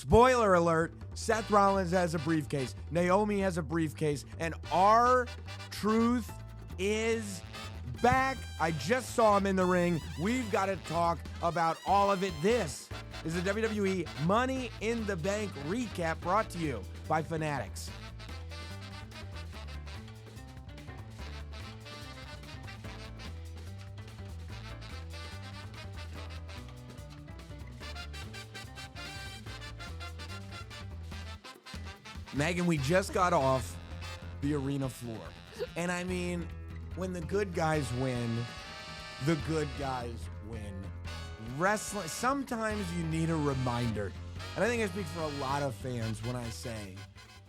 Spoiler alert, Seth Rollins has a briefcase, Naomi has a briefcase, and R-Truth is back. I just saw him in the ring. We've got to talk about all of it. This is the WWE Money in the Bank recap brought to you by Fanatics. Megan, we just got off the arena floor. And I mean, when the good guys win, the good guys win. Wrestling, sometimes you need a reminder. And I think I speak for a lot of fans when I say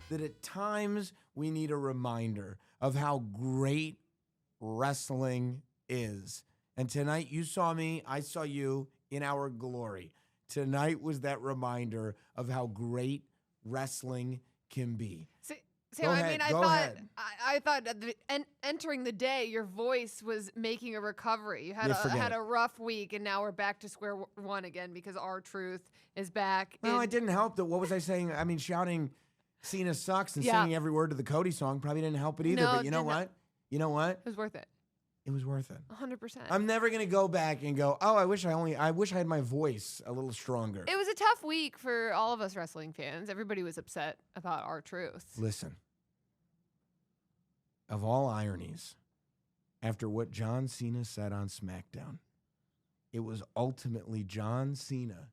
that at times we need a reminder of how great wrestling is. And tonight you saw me, I saw you in our glory. Tonight was that reminder of how great wrestling can be. Sam, I thought at entering the day, your voice was making a recovery. You had a rough week, and now we're back to square one again because R-Truth is back. No, it didn't help. What was I saying? I mean, shouting Cena sucks and singing every word to the Cody song probably didn't help it either. No, but you know what? You know what? It was worth it. It was worth it. 100%. I'm never gonna go back and go, oh, I wish I had my voice a little stronger. It was a tough week for all of us wrestling fans. Everybody was upset about R-Truth. Listen, of all ironies, after what John Cena said on SmackDown, it was ultimately John Cena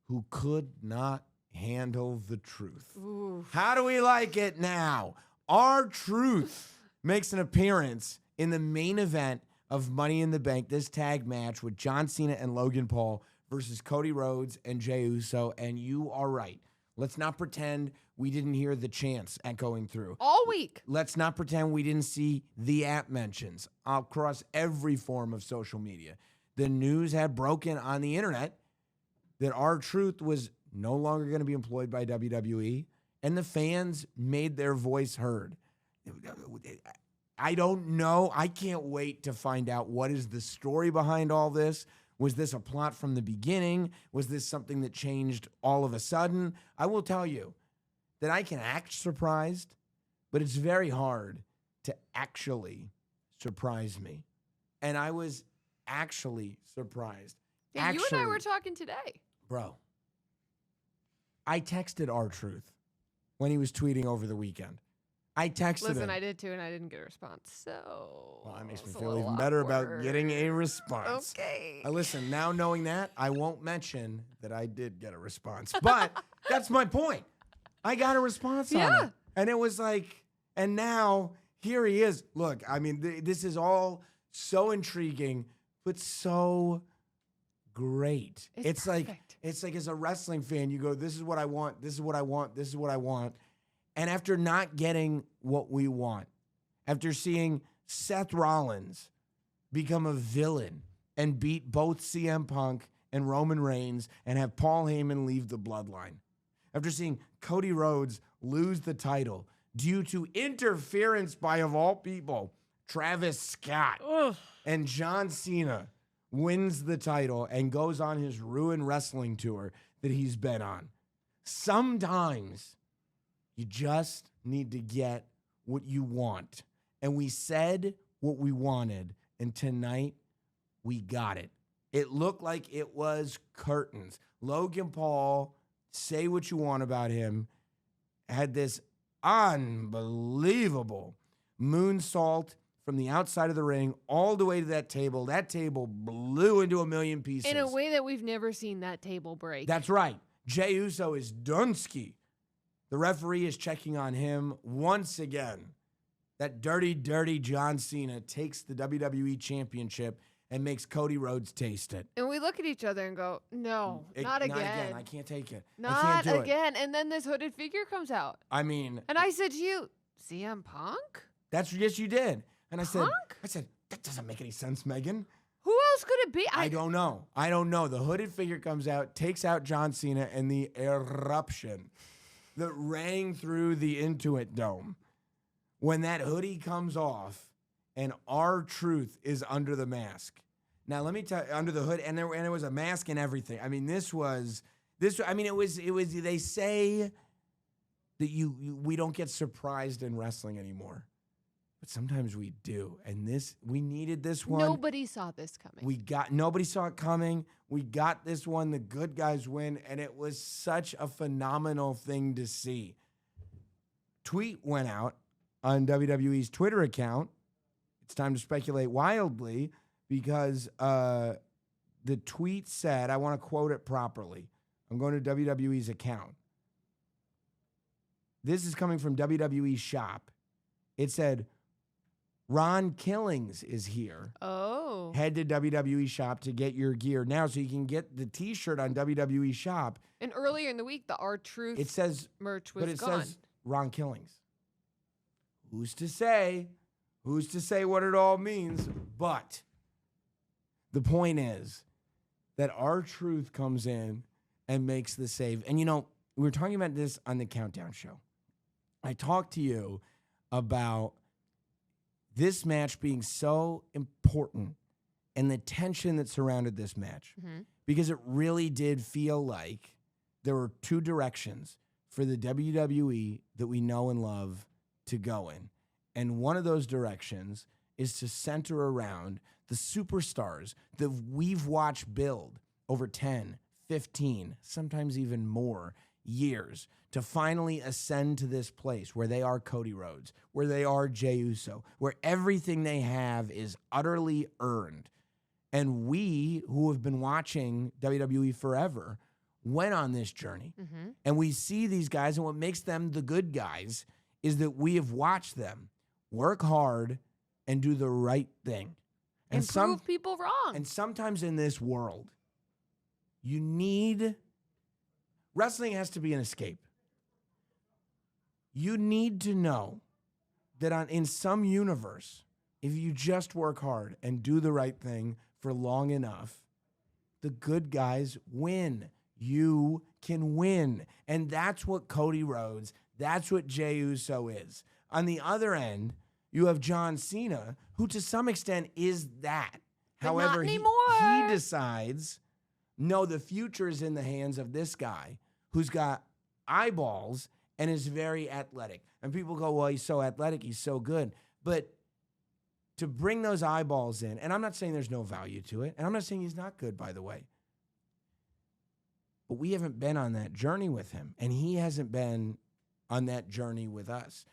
who could not handle the truth. Ooh. How do we like it now? R-Truth makes an appearance in the main event of Money in the Bank, this tag match with John Cena and Logan Paul versus Cody Rhodes and Jey Uso. And you are right. Let's not pretend we didn't hear the chants echoing through. All week. Let's not pretend we didn't see the app mentions across every form of social media. The news had broken on the internet that R-Truth was no longer going to be employed by WWE, and the fans made their voice heard. I don't know. I can't wait to find out what is the story behind all this. Was this a plot from the beginning? Was this something that changed all of a sudden? I will tell you that I can act surprised, but it's very hard to actually surprise me. And I was actually surprised. Yeah, you and I were talking today. Bro, I texted R-Truth when he was tweeting over the weekend. I texted him. Listen, I did too, and I didn't get a response. Well, that makes me feel even better about getting a response. Okay. Listen, now knowing that, I won't mention that I did get a response. But that's my point. I got a response on it. And it was like, and now here he is. Look, I mean, this is all so intriguing, but so great. It's like as a wrestling fan, you go, this is what I want, this is what I want, this is what I want. And after not getting what we want, after seeing Seth Rollins become a villain and beat both CM Punk and Roman Reigns and have Paul Heyman leave the bloodline, after seeing Cody Rhodes lose the title due to interference by, of all people, Travis Scott, and John Cena wins the title and goes on his ruined wrestling tour that he's been on. Sometimes you just need to get what you want. And we said what we wanted, and tonight we got it. It looked like it was curtains. Logan Paul, say what you want about him, had this unbelievable moonsault from the outside of the ring all the way to that table. That table blew into a million pieces. In a way that we've never seen that table break. That's right. Jey Uso is Dunsky. The referee is checking on him once again. That dirty, dirty John Cena takes the WWE Championship and makes Cody Rhodes taste it. And we look at each other and go, no, not again. Not again. I can't take it. Not I can't do again. And then this hooded figure comes out. I mean. And I said to you, CM Punk? Yes, you did. And I said, Punk? That doesn't make any sense, Megan. Who else could it be? I don't know. The hooded figure comes out, takes out John Cena, and the eruption that rang through the Intuit Dome. When that hoodie comes off and R-Truth is under the mask. Now, let me tell you, under the hood, and there was a mask and everything. I mean, this was They say that we don't get surprised in wrestling anymore. But sometimes we do. And we needed this one. Nobody saw this coming. Nobody saw it coming. We got this one. The good guys win. And it was such a phenomenal thing to see. Tweet went out on WWE's Twitter account. It's time to speculate wildly because the tweet said, I want to quote it properly. I'm going to WWE's account. This is coming from WWE Shop. It said, Ron Killings is here. Oh. Head to WWE Shop to get your gear now so you can get the T-shirt on WWE Shop. And earlier in the week, the R-Truth merch was gone. But it says Ron Killings. Who's to say what it all means? But the point is that R-Truth comes in and makes the save. And, we were talking about this on the Countdown show. I talked to you about this match being so important and the tension that surrounded this match, because it really did feel like there were two directions for the WWE that we know and love to go in. And one of those directions is to center around the superstars that we've watched build over 10, 15, sometimes even more years to finally ascend to this place where they are Cody Rhodes, where they are Jey Uso, where everything they have is utterly earned. And we, who have been watching WWE forever, went on this journey. And we see these guys, and what makes them the good guys is that we have watched them work hard and do the right thing. And prove people wrong. And sometimes in this world, wrestling has to be an escape. You need to know that in some universe, if you just work hard and do the right thing for long enough, the good guys win. You can win. And that's what Cody Rhodes, that's what Jey Uso is. On the other end, you have John Cena, who to some extent is that. But however, not anymore. He decides, no, the future is in the hands of this guy who's got eyeballs and is very athletic. And people go, well, he's so athletic, he's so good. But to bring those eyeballs in, and I'm not saying there's no value to it, and I'm not saying he's not good, by the way. But we haven't been on that journey with him, and he hasn't been on that journey with us.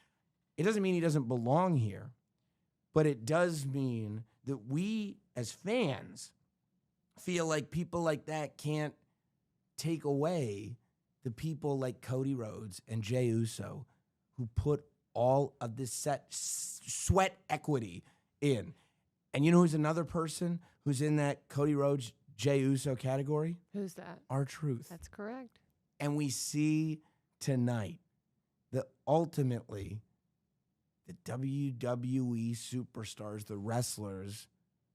It doesn't mean he doesn't belong here, but it does mean that we, as fans, feel like people like that can't take away the people like Cody Rhodes and Jey Uso who put all of this sweat equity in. And you know who's another person who's in that Cody Rhodes, Jey Uso category? Who's that? R-Truth. That's correct. And we see tonight that ultimately the WWE superstars, the wrestlers,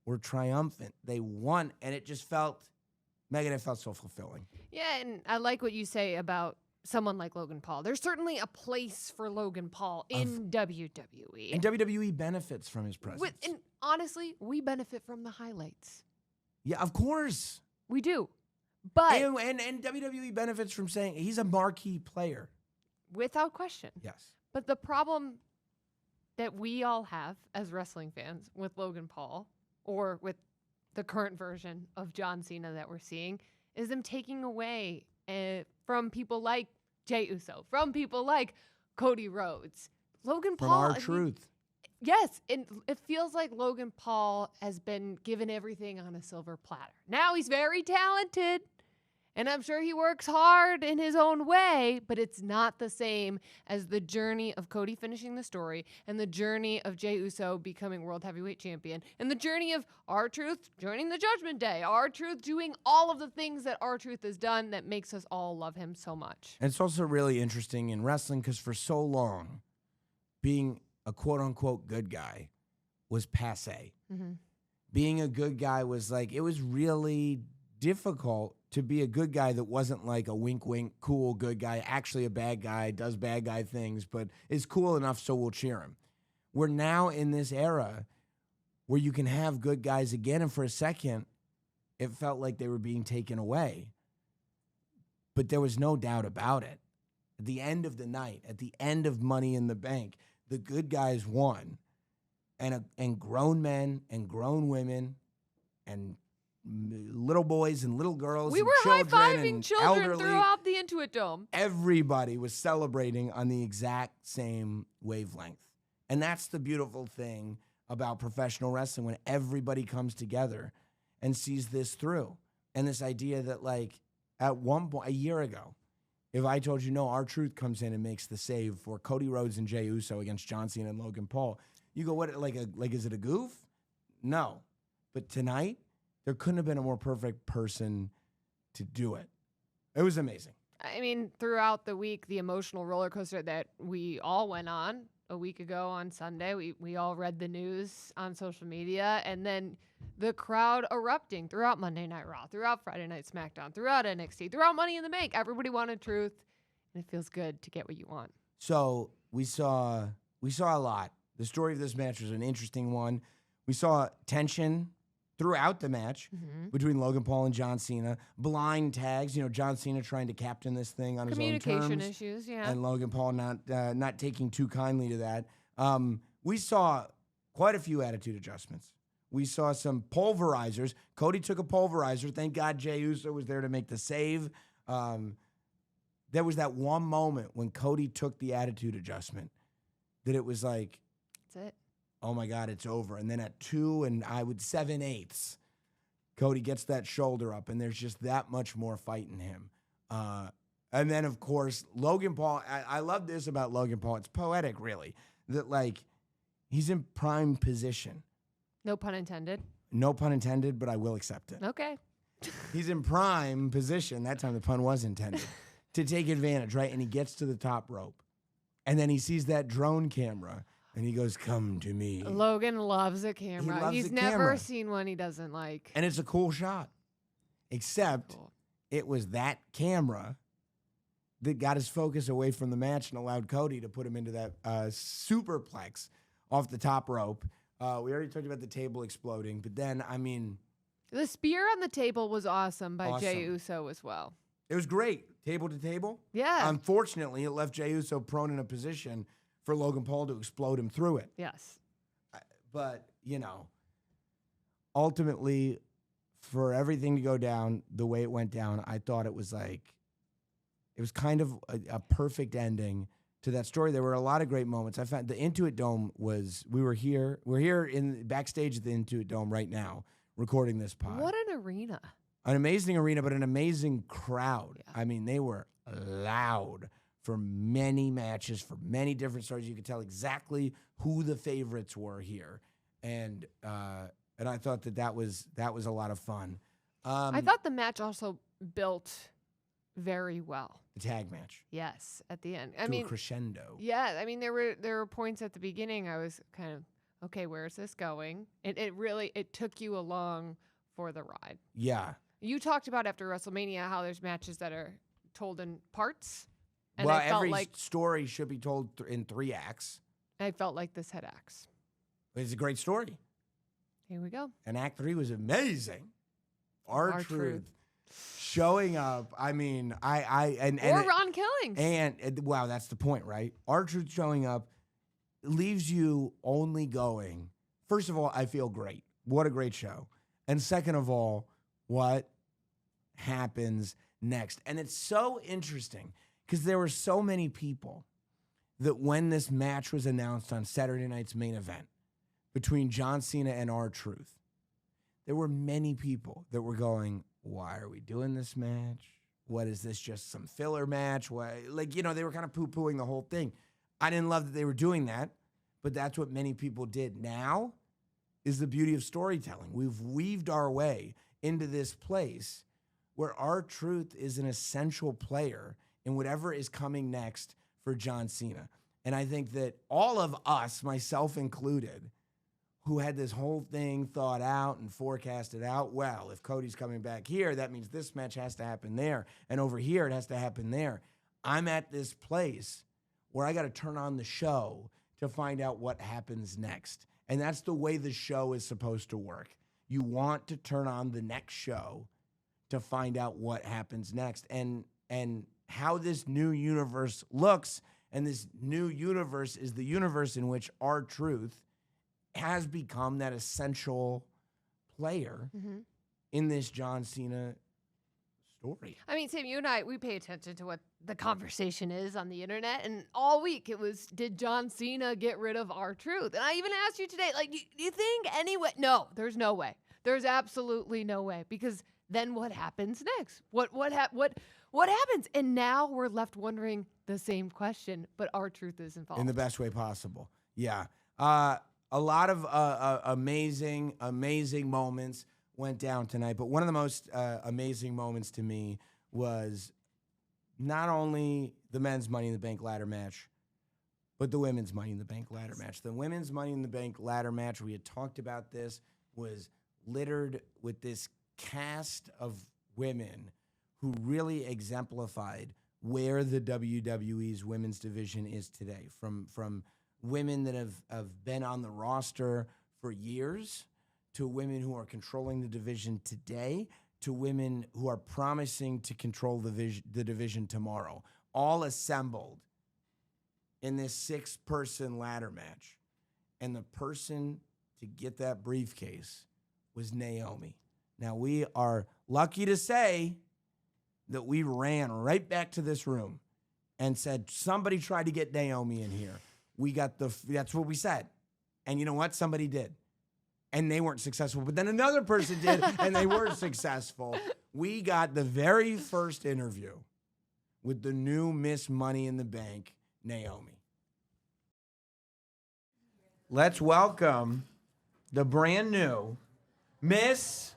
were triumphant. They won, and it just felt, Megan, it felt so fulfilling. Yeah, and I like what you say about someone like Logan Paul. There's certainly a place for Logan Paul in WWE. And WWE benefits from his presence. And honestly, we benefit from the highlights. Yeah, of course. We do. But and WWE benefits from saying he's a marquee player. Without question. Yes. But the problem that we all have as wrestling fans with Logan Paul, or with the current version of John Cena that we're seeing, is them taking away from people like Jey Uso, from people like Cody Rhodes. Logan Paul. From R-Truth. Yes, and it feels like Logan Paul has been given everything on a silver platter. Now he's very talented, and I'm sure he works hard in his own way, but it's not the same as the journey of Cody finishing the story and the journey of Jey Uso becoming World Heavyweight Champion and the journey of R-Truth joining the Judgment Day, R-Truth doing all of the things that R-Truth has done that makes us all love him so much. And it's also really interesting in wrestling because for so long, being a quote-unquote good guy was passé. Mm-hmm. Being a good guy was like, it was really difficult to be a good guy that wasn't like a wink-wink, cool good guy, actually a bad guy, does bad guy things, but is cool enough so we'll cheer him. We're now in this era where you can have good guys again, and for a second, it felt like they were being taken away. But there was no doubt about it. At the end of the night, at the end of Money in the Bank, the good guys won. And grown men and grown women and little boys and little girls we were high-fiving children throughout the Intuit Dome. Everybody was celebrating on the exact same wavelength. And that's the beautiful thing about professional wrestling, when everybody comes together and sees this through. And this idea that, like, at one point, a year ago, if I told you, no, R-Truth comes in and makes the save for Cody Rhodes and Jey Uso against John Cena and Logan Paul, you go, what, like, is it a goof? No. But tonight, there couldn't have been a more perfect person to do it. It was amazing. I mean, throughout the week, the emotional roller coaster that we all went on a week ago on Sunday, we all read the news on social media, and then the crowd erupting throughout Monday Night Raw, throughout Friday Night SmackDown, throughout NXT, throughout Money in the Bank. Everybody wanted truth, and it feels good to get what you want. So we saw a lot. The story of this match was an interesting one. We saw tension throughout the match between Logan Paul and John Cena. Blind tags, John Cena trying to captain this thing on his own terms. Communication issues, yeah. And Logan Paul not taking too kindly to that. We saw quite a few attitude adjustments. We saw some pulverizers. Cody took a pulverizer. Thank God Jey Uso was there to make the save. There was that one moment when Cody took the attitude adjustment that it was like, that's it. Oh my God, it's over. And then at 2 7/8, Cody gets that shoulder up, and there's just that much more fight in him. And then, of course, Logan Paul. I love this about Logan Paul. It's poetic, really, that, like, he's in prime position. No pun intended. No pun intended, but I will accept it. Okay. He's in prime position. That time the pun was intended. To take advantage, right? And he gets to the top rope. And then he sees that drone camera. And he goes, come to me. Logan loves a camera. He's never seen one he doesn't like. And it's a cool shot. Except it was that camera that got his focus away from the match and allowed Cody to put him into that superplex off the top rope. We already talked about the table exploding. But then, I mean, the spear on the table was awesome by Jey Uso as well. It was great. Table to table. Yeah. Unfortunately, it left Jey Uso prone in a position for Logan Paul to explode him through it. Yes. But, ultimately, for everything to go down the way it went down, I thought it was kind of a perfect ending to that story. There were a lot of great moments. I found the Intuit Dome we're here in backstage at the Intuit Dome right now, recording this pod. What an arena. An amazing arena, but an amazing crowd. Yeah. I mean, they were loud for many matches, for many different stories. You could tell exactly who the favorites were here. And I thought that was a lot of fun. I thought the match also built very well. The tag match. Yes, at the end. I mean, crescendo. Yeah, I mean, there were points at the beginning I was kind of, okay, where is this going? It took you along for the ride. Yeah. You talked about after WrestleMania how there's matches that are told in parts. And well, every story should be told in 3 acts. I felt like this had acts. It's a great story. Here we go. And Act 3 was amazing. R-Truth showing up. I mean, or Ron Killings. And wow, that's the point, right? R-Truth showing up leaves you only going, first of all, I feel great. What a great show. And second of all, what happens next? And it's so interesting because there were so many people that when this match was announced on Saturday night's main event between John Cena and R-Truth, there were many people that were going, why are we doing this match? What is this, just some filler match? Why? They were kind of poo-pooing the whole thing. I didn't love that they were doing that, but that's what many people did. Now is the beauty of storytelling. We've weaved our way into this place where R-Truth is an essential player in whatever is coming next for John Cena. And I think that all of us, myself included, who had this whole thing thought out and forecasted out, well, if Cody's coming back here, that means this match has to happen there. And over here, it has to happen there. I'm at this place where I got to turn on the show to find out what happens next. And that's the way the show is supposed to work. You want to turn on the next show to find out what happens next. And and how this new universe looks. And this new universe is the universe in which R-Truth has become that essential player in this John Cena story. I mean, Sam, you and I, we pay attention to what the conversation is on the internet, and all week it was, did John Cena get rid of R-Truth? And I even asked you today, like, do you think anyway? No, there's no way. There's absolutely no way, because then what happens next? What happens? And now we're left wondering the same question, but R-Truth is involved. In the best way possible. Yeah. A lot of amazing moments went down tonight, but one of the most amazing moments to me was not only the men's Money in the Bank ladder match, but the women's Money in the Bank ladder match. The women's Money in the Bank ladder match, we had talked about this, was littered with this cast of women who really exemplified where the WWE's women's division is today. From women that have been on the roster for years, to women who are controlling the division today, to women who are promising to control the division tomorrow, all assembled in this 6-person ladder match. And the person to get that briefcase was Naomi. Now, we are lucky to say that we ran right back to this room and said, somebody tried to get Naomi in here. That's what we said. And you know what? Somebody did. And they weren't successful. But then another person did, and they were successful. We got the very first interview with the new Miss Money in the Bank, Naomi. Let's welcome the brand new Miss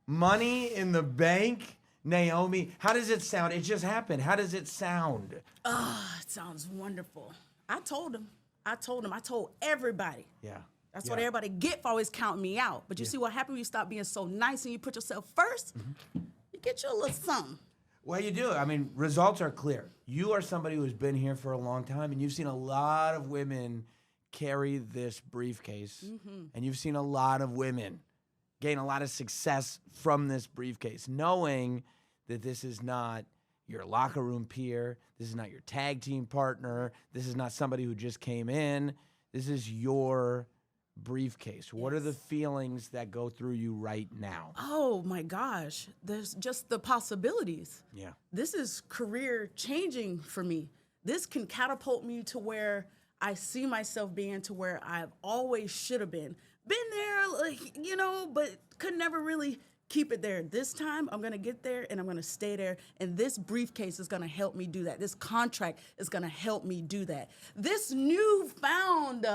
Money in the Bank, Naomi. How does it sound? It just happened. How does it sound? It sounds wonderful. I told him. I told everybody. Yeah. That's what everybody get for always counting me out. But you see what happens when you stop being so nice and you put yourself first? You get you a little something. Well, you do. I mean, results are clear. You are somebody who's been here for a long time, and you've seen a lot of women carry this briefcase, and you've seen a lot of women gain a lot of success from this briefcase, knowing that this is not your locker room peer, this is not your tag team partner, this is not somebody who just came in, this is your briefcase. What are the feelings that go through you right now? Oh my gosh, there's just the possibilities. Yeah. This is career changing for me. This can catapult me to where I see myself being, to where I've always should have been. Been there, like, but could never really keep it there. This time, I'm going to get there, and I'm going to stay there, and this briefcase is going to help me do that. This contract is going to help me do that. This newfound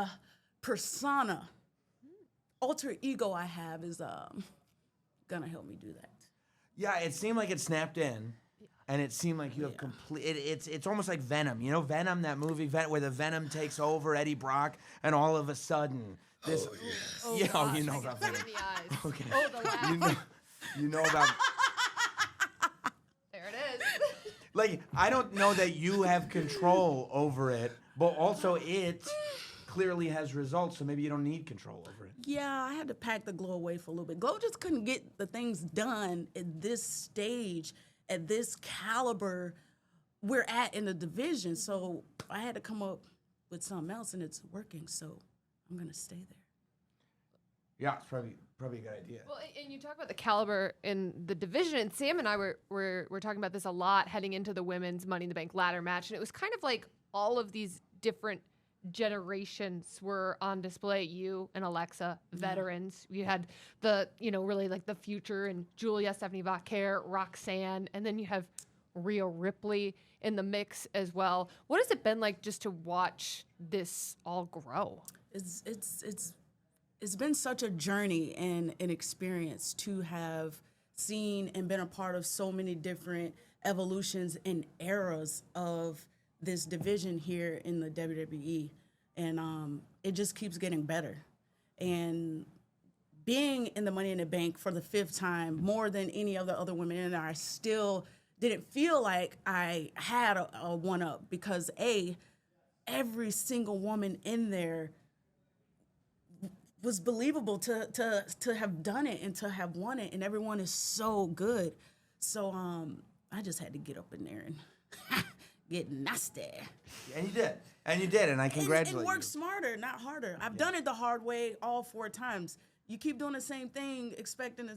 persona, alter ego I have is going to help me do that. Yeah, it seemed like it snapped in. And it seemed like you have it's almost like Venom. You know Venom, that movie where the Venom takes over Eddie Brock, and all of a sudden this. You know about Venom. The eyes. Okay. Oh, the laugh. You know about. There it is. Like, I don't know that you have control over it, but also it clearly has results, so maybe you don't need control over it. Yeah, I had to pack the Glow away for a little bit. Glow just couldn't get the things done at this stage, at this caliber we're at in the division. So I had to come up with something else, and it's working, so I'm going to stay there. Yeah, it's probably a good idea. Well, and you talk about the caliber in the division, and Sam and I were talking about this a lot heading into the women's Money in the Bank ladder match, and it was kind of like all of these different generations were on display. You and Alexa, veterans. You had the, really like the future and Julia, Stephanie Vauquer, Roxanne, and then you have Rhea Ripley in the mix as well. What has it been like just to watch this all grow? It's been such a journey and an experience to have seen and been a part of so many different evolutions and eras of this division here in the WWE. And it just keeps getting better. And being in the Money in the Bank for the 5th time, more than any of the other women in there, I still didn't feel like I had a one-up because, every single woman in there was believable to have done it and to have won it, and everyone is so good. So I just had to get up in there and get nasty. And you did. And I congratulate you. And work smarter, not harder. I've done it the hard way all 4 times. You keep doing the same thing, expecting,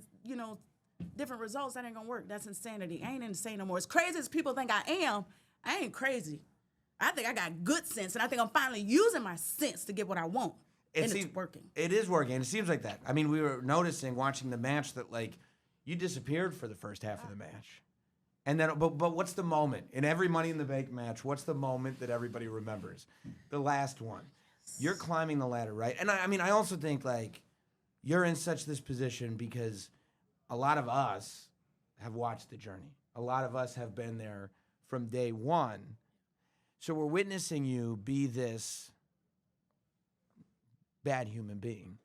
different results. That ain't gonna work. That's insanity. I ain't insane no more. As crazy as people think I am, I ain't crazy. I think I got good sense, and I think I'm finally using my sense to get what I want. It's working. It is working. It seems like that. I mean, we were noticing watching the match that, like, you disappeared for the first half of the match. And then, but what's the moment? In every Money in the Bank match, what's the moment that everybody remembers? The last one. You're climbing the ladder, right? And I also think, like, you're in such this position because a lot of us have watched the journey. A lot of us have been there from day one. So we're witnessing you be this bad human being,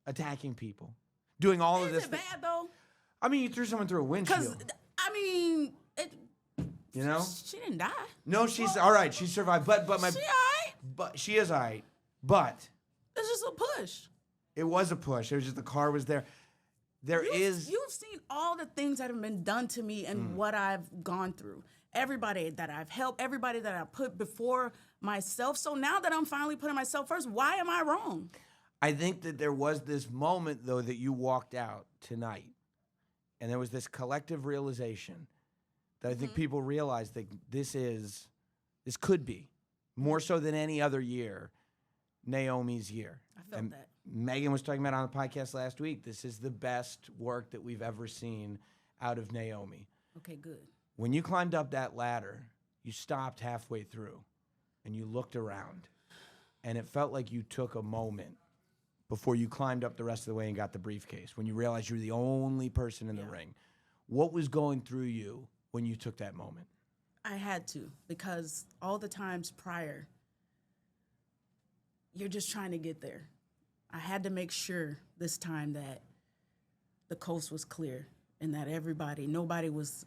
attacking people, doing all of this. Is it bad, though? I mean, you threw someone through a windshield. She didn't die. No, she's all right. She survived, but she all right. But she is all right. But it's just a push. It was a push. It was just the car was there. You've seen all the things that have been done to me and what I've gone through. Everybody that I've helped, everybody that I put before myself. So now that I'm finally putting myself first, why am I wrong? I think that there was this moment, though, that you walked out tonight, and there was this collective realization that I think people realized that this could be, more so than any other year, Naomi's year. I felt that. Megan was talking about on the podcast last week, this is the best work that we've ever seen out of Naomi. Okay, good. When you climbed up that ladder, you stopped halfway through, and you looked around, and it felt like you took a moment before you climbed up the rest of the way and got the briefcase, when you realized you were the only person in the ring. What was going through you when you took that moment? I had to, because all the times prior, you're just trying to get there. I had to make sure this time that the coast was clear and that nobody was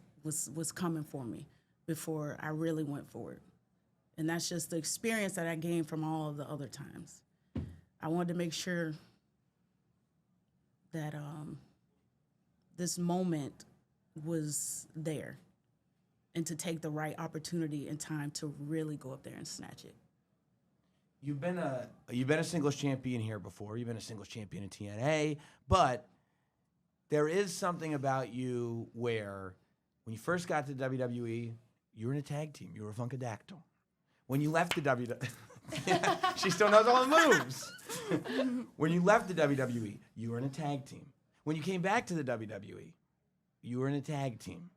coming for me before I really went forward. And that's just the experience that I gained from all of the other times. I wanted to make sure that this moment was there and to take the right opportunity and time to really go up there and snatch it. You've been a singles champion here before. You've been a singles champion in TNA, but there is something about you where when you first got to WWE, you were in a tag team. You were a Funkadactyl. When you left the WWE, she still knows all the moves. When you left the WWE, you were in a tag team. When you came back to the WWE, you were in a tag team.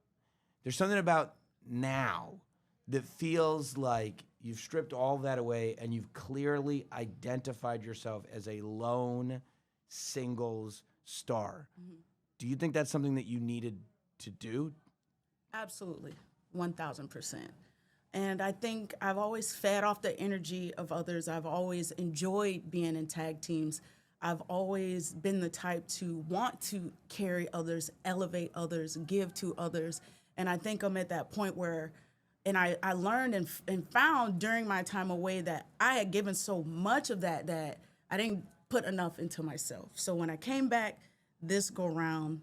There's something about now that feels like you've stripped all that away and you've clearly identified yourself as a lone singles star. Mm-hmm. Do you think that's something that you needed to do? Absolutely, 1,000%. And I think I've always fed off the energy of others. I've always enjoyed being in tag teams. I've always been the type to want to carry others, elevate others, give to others. And I think I'm at that point where, and I learned and found during my time away that I had given so much of that I didn't put enough into myself. So when I came back this go round,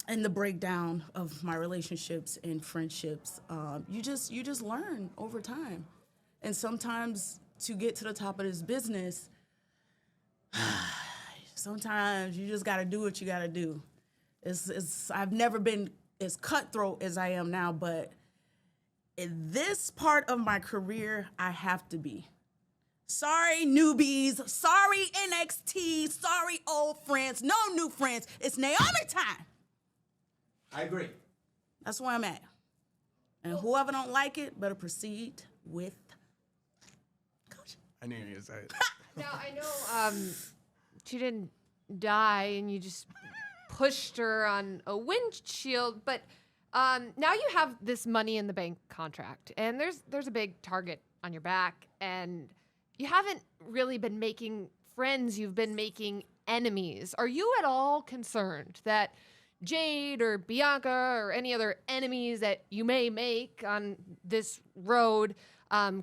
and the breakdown of my relationships and friendships, you just learn over time. And sometimes to get to the top of this business, sometimes you just gotta do what you gotta do. I've never been as cutthroat as I am now, but in this part of my career, I have to be. Sorry, newbies. Sorry, NXT. Sorry, old friends. No new friends. It's Naomi time. I agree. That's where I'm at. And whoever don't like it better proceed with caution. I knew you were going to say it. Now, I know she didn't die and you just pushed her on a windshield, but now you have this Money in the Bank contract, and there's a big target on your back, and you haven't really been making friends. You've been making enemies. Are you at all concerned that Jade or Bianca or any other enemies that you may make on this road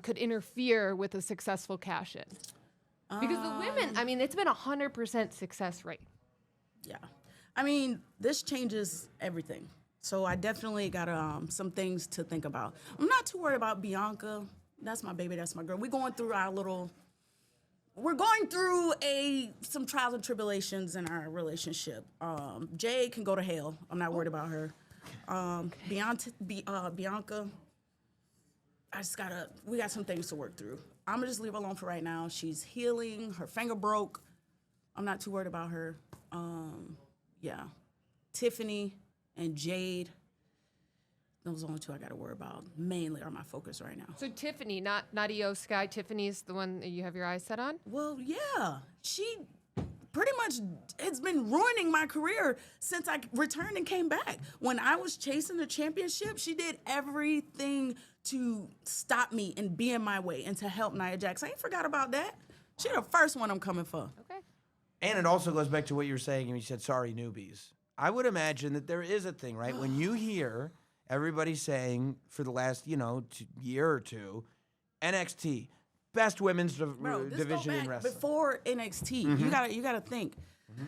could interfere with a successful cash-in? Because the women, I mean, it's been 100% success rate. Yeah. I mean, this changes everything. So I definitely got some things to think about. I'm not too worried about Bianca. That's my baby. That's my girl. We're going through some trials and tribulations in our relationship. Jay can go to hell. I'm not worried about her. Bianca, we got some things to work through. I'm gonna just leave her alone for right now. She's healing. Her finger broke. I'm not too worried about her. Yeah. Tiffany and Jade. Those are the only two I got to worry about. Mainly are my focus right now. So Tiffany, not Io Sky. Tiffany's the one that you have your eyes set on? Well, yeah. She pretty much has been ruining my career since I returned and came back. When I was chasing the championship, she did everything to stop me and be in my way and to help Nia Jax. I ain't forgot about that. She the first one I'm coming for. Okay. And it also goes back to what you were saying, and you said, sorry, newbies. I would imagine that there is a thing, right? When you hear everybody saying for the last, year or two, NXT, best women's division in wrestling. Before NXT, you gotta think. Mm-hmm.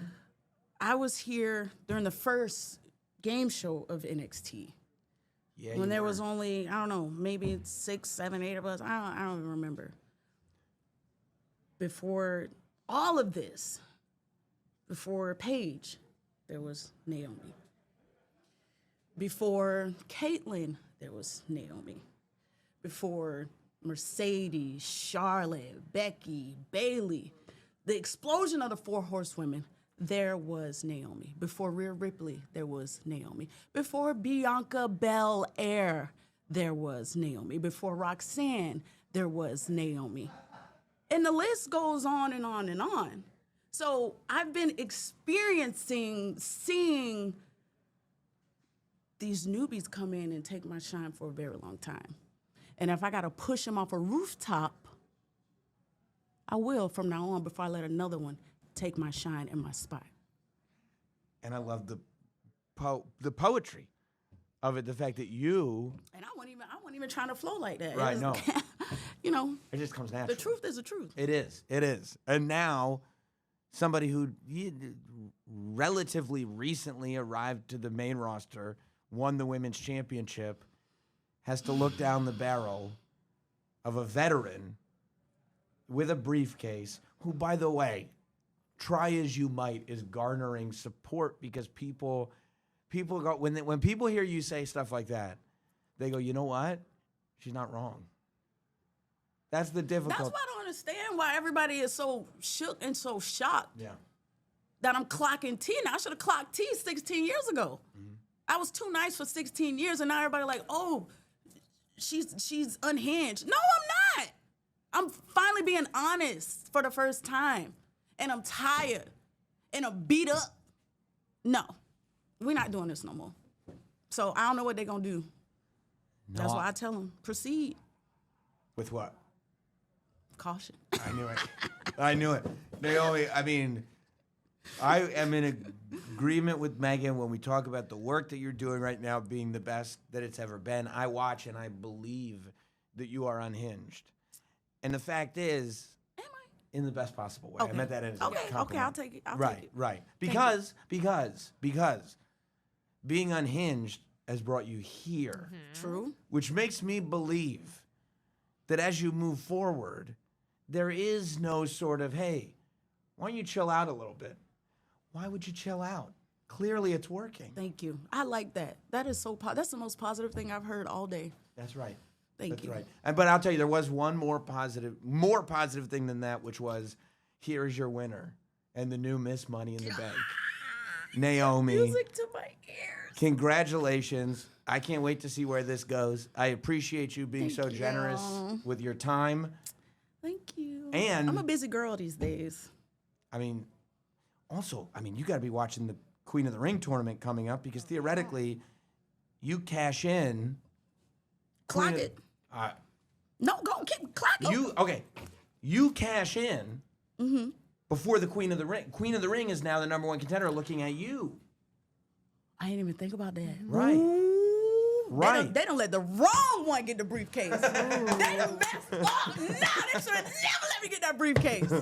I was here during the first game show of NXT. Yeah, when there was only, I don't know, maybe 6, 7, 8 of us. I don't even remember. Before all of this, before Paige, there was Naomi. Before Caitlyn, there was Naomi. Before Mercedes, Charlotte, Becky, Bayley, the explosion of the 4 horsewomen, there was Naomi. Before Rhea Ripley, there was Naomi. Before Bianca Belair, there was Naomi. Before Roxanne, there was Naomi. And the list goes on and on and on. So I've been seeing these newbies come in and take my shine for a very long time. And if I got to push them off a rooftop, I will from now on before I let another one take my shine and my spot. And I love the poetry of it, the fact that you... And I wasn't even trying to flow like that. Right, no. It just comes natural. The truth is the truth. It is. And now, somebody who relatively recently arrived to the main roster, won the women's championship, has to look down the barrel of a veteran with a briefcase who, by the way, try as you might, is garnering support because people go, when people hear you say stuff like that, they go, you know what? She's not wrong. That's the difficult. That's why I don't understand why everybody is so shook and so shocked. Yeah. That I'm clocking T now. I should have clocked T 16 years ago. Mm-hmm. I was too nice for 16 years, and now everybody like, oh, she's unhinged. No, I'm not. I'm finally being honest for the first time, and I'm tired, and I'm beat up. No, we're not doing this no more. So I don't know what they're gonna do. No. That's why I tell them proceed. With what? Caution. I knew it. Naomi, I mean, I am in agreement with Megan when we talk about the work that you're doing right now being the best that it's ever been. I watch and I believe that you are unhinged. And the fact is, am I? In the best possible way. Okay. I meant that as a compliment. Okay, I'll take it. Right. Because being unhinged has brought you here. Mm-hmm. True. Which makes me believe that as you move forward, there is no sort of, hey, why don't you chill out a little bit? Why would you chill out? Clearly it's working. Thank you. I like that. That is that's the most positive thing I've heard all day. That's right. Thank you. That's right. But I'll tell you, there was one more positive thing than that, which was, here is your winner and the new Miss Money in the Bank. Naomi. Music to my ears. Congratulations. I can't wait to see where this goes. I appreciate you being so generous with your time. Thank you. And I'm a busy girl these days. I mean, you got to be watching the Queen of the Ring tournament coming up because theoretically, you cash in. Clock it. No, go keep clocking. You cash in before the Queen of the Ring. Queen of the Ring is now the number one contender looking at you. I didn't even think about that. Right. Ooh, right. They don't let the wrong one get the briefcase. They the best. They should have never let me get that briefcase.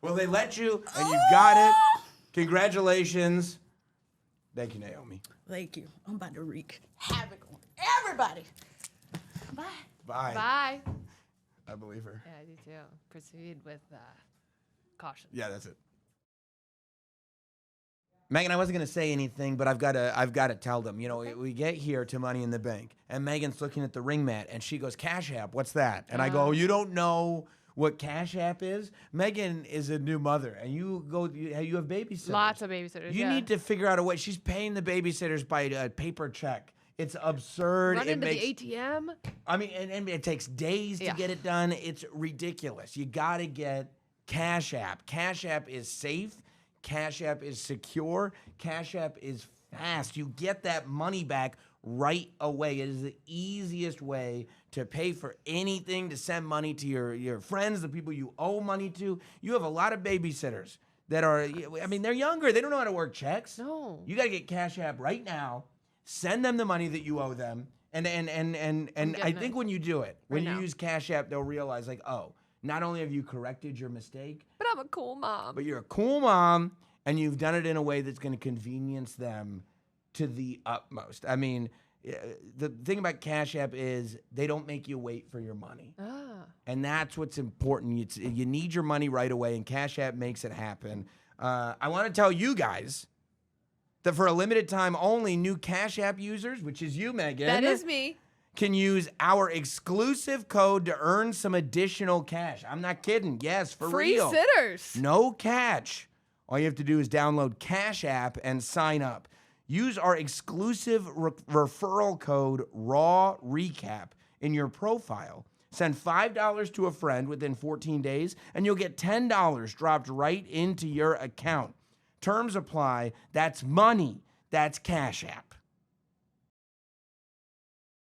Well, they let you, and you got it. Congratulations. Thank you, Naomi. Thank you. I'm about to wreak havoc on everybody. Bye. Bye. Bye. I believe her. Yeah, I do too. Proceed with caution. Yeah, that's it. Megan, I wasn't gonna say anything, but I've got to tell them. You know, we get here to Money in the Bank, and Megan's looking at the ring mat, and she goes, "Cash App, what's that?" And I go, "You don't know what Cash App is?" Megan is a new mother, and you have babysitters. Lots of babysitters. You need to figure out a way. She's paying the babysitters by a paper check. It's absurd. Run into the ATM. I mean, and it takes days to get it done. It's ridiculous. You got to get Cash App. Cash App is safe. Cash App is secure. Cash App is fast. You get that money back right away. It is the easiest way to pay for anything, to send money to your friends, the people you owe money to. You have a lot of babysitters that are, I mean, they're younger. They don't know how to work checks. No. You got to get Cash App right now. Send them the money that you owe them. And I think when you do it, when you use Cash App, they'll realize, like, oh, not only have you corrected your mistake, but I'm a cool mom. But you're a cool mom, and you've done it in a way that's going to convenience them to the utmost. I mean, the thing about Cash App is they don't make you wait for your money. And that's what's important. You need your money right away, and Cash App makes it happen. I want to tell you guys that for a limited time only, new Cash App users, which is you, Megan. That is me. Can use our exclusive code to earn some additional cash. I'm not kidding. Yes, for real. Free sitters. No catch. All you have to do is download Cash App and sign up. Use our exclusive referral code Raw Recap in your profile. Send $5 to a friend within 14 days, and you'll get $10 dropped right into your account. Terms apply. That's money. That's Cash App.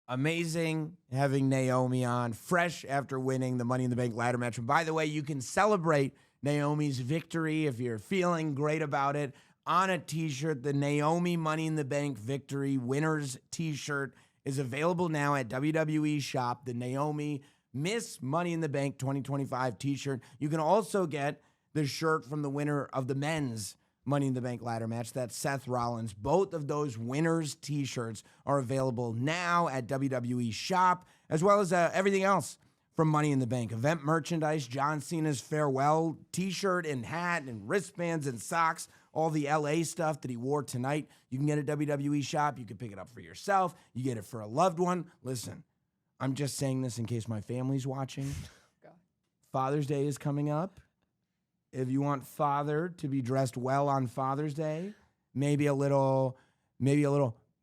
Amazing having Naomi on, fresh after winning the Money in the Bank ladder match. And by the way, you can celebrate Naomi's victory if you're feeling great about it on a t-shirt. The Naomi Money in the Bank Victory Winners t-shirt is available now at WWE Shop. The Naomi Miss Money in the Bank 2025 t-shirt. You can also get the shirt from the winner of the men's Money in the Bank ladder match. That's Seth Rollins. Both of those winners' t-shirts are available now at WWE Shop, as well as everything else from Money in the Bank. Event merchandise, John Cena's farewell t-shirt and hat and wristbands and socks, all the LA stuff that he wore tonight. You can get at WWE Shop. You can pick it up for yourself. You get it for a loved one. Listen, I'm just saying this in case my family's watching. Father's Day is coming up. If you want father to be dressed well on Father's Day, maybe a little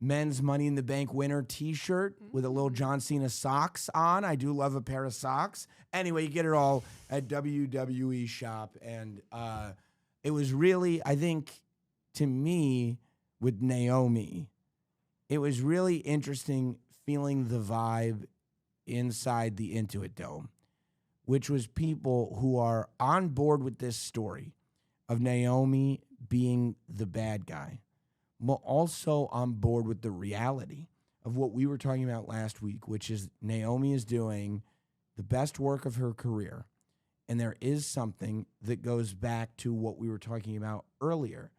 men's Money in the Bank winner t-shirt with a little John Cena socks on. I do love a pair of socks. Anyway, you get it all at WWE Shop. And it was really, I think, to me, with Naomi, it was really interesting feeling the vibe inside the Intuit Dome, which was people who are on board with this story of Naomi being the bad guy, but also on board with the reality of what we were talking about last week, which is Naomi is doing the best work of her career. And there is something that goes back to what we were talking about earlier,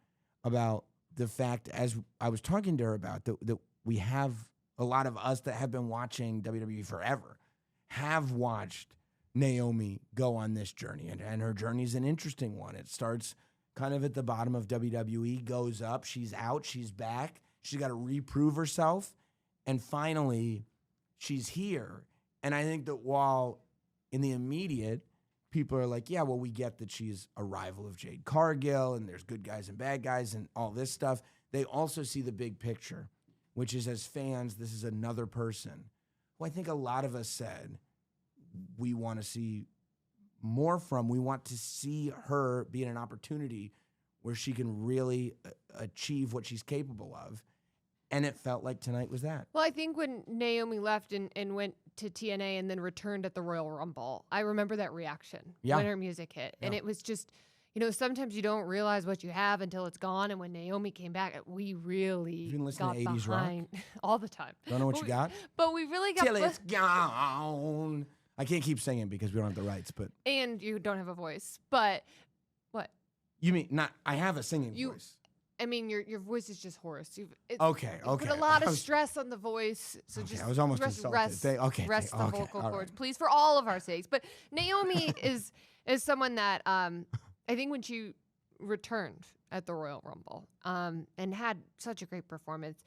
about the fact, as I was talking to her about, that we have a lot of us that have been watching WWE forever, have watched Naomi go on this journey, and her journey is an interesting one. It starts kind of at the bottom of WWE, goes up, she's out, she's back, she's got to reprove herself, and finally she's here. And I think that while in the immediate, people are like, yeah, well, we get that she's a rival of Jade Cargill and there's good guys and bad guys and all this stuff, they also see the big picture, which is, as fans, this is another person who I think a lot of us said we want to see more from. We want to see her be in an opportunity where she can really achieve what she's capable of. And it felt like tonight was that. Well, I think when Naomi left and went to TNA and then returned at the Royal Rumble, I remember that reaction when her music hit. Yeah. And it was just, sometimes you don't realize what you have until it's gone. And when Naomi came back, we really got to 80s behind rock? All the time. Don't know what you got? But we really got... Till it's gone. I can't keep singing because we don't have the rights, but... And you don't have a voice, but... What? You mean not... I have a singing voice. I mean, your voice is just hoarse. You Okay. put a lot of stress on the voice. So just I was almost rest insulted. rest the vocal all cords, right. please, for all of our sakes. But Naomi is someone that I think when she returned at the Royal Rumble and had such a great performance,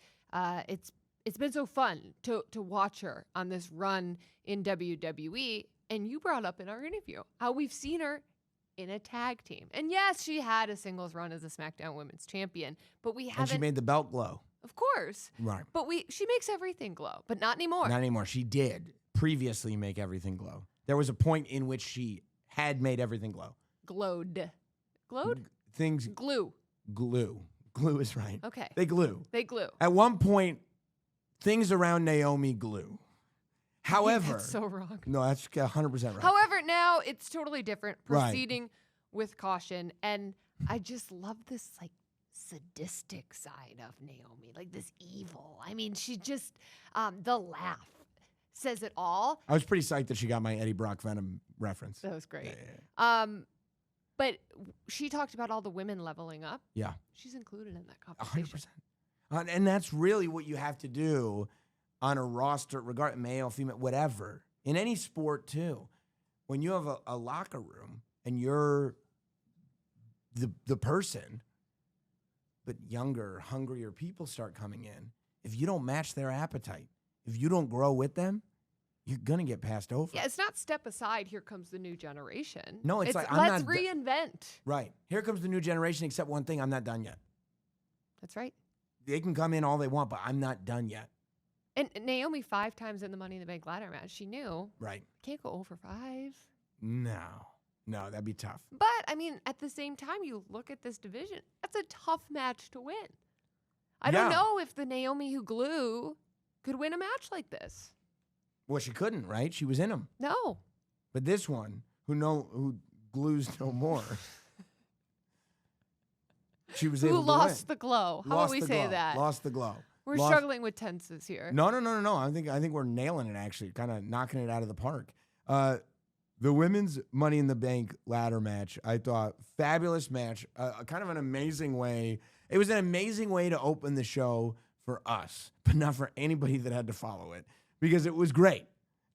it's been so fun to watch her on this run in WWE. And you brought up in our interview how we've seen her in a tag team. And yes, she had a singles run as a SmackDown Women's Champion, but we haven't. And she made the belt glow. Of course. Right. But she makes everything glow, but not anymore. Not anymore. She did previously make everything glow. There was a point in which she had made everything glow. Glowed. Things. Glue. Glue is right. Okay. They glue. At one point, things around Naomi glue. However, that's so wrong. No, that's 100% right. However, now it's totally different. Right. Proceeding with caution, and I just love this like sadistic side of Naomi, like this evil. I mean, she just the laugh says it all. I was pretty psyched that she got my Eddie Brock Venom reference. That was great. Yeah. But she talked about all the women leveling up. Yeah, she's included in that conversation. 100%. And that's really what you have to do on a roster, regardless, male, female, whatever, in any sport too. When you have a locker room and you're the person, but younger, hungrier people start coming in, if you don't match their appetite, if you don't grow with them, you're going to get passed over. Yeah, it's not step aside, here comes the new generation. No, it's like, let's reinvent. Right. Here comes the new generation, except one thing, I'm not done yet. That's right. They can come in all they want, but I'm not done yet. And Naomi 5 times in the Money in the Bank ladder match, she knew. Right. Can't go over 5. No, that'd be tough. But, I mean, at the same time, you look at this division, that's a tough match to win. I don't know if the Naomi who glue could win a match like this. Well, she couldn't, right? She was in them. No. But this one, who glues no more, she was able to win. Who lost the glow? How about we say that? Lost the glow. We're struggling with tenses here. No. I think we're nailing it, actually, kind of knocking it out of the park. The women's Money in the Bank ladder match, I thought, fabulous match, kind of an amazing way. It was an amazing way to open the show for us, but not for anybody that had to follow it, because it was great.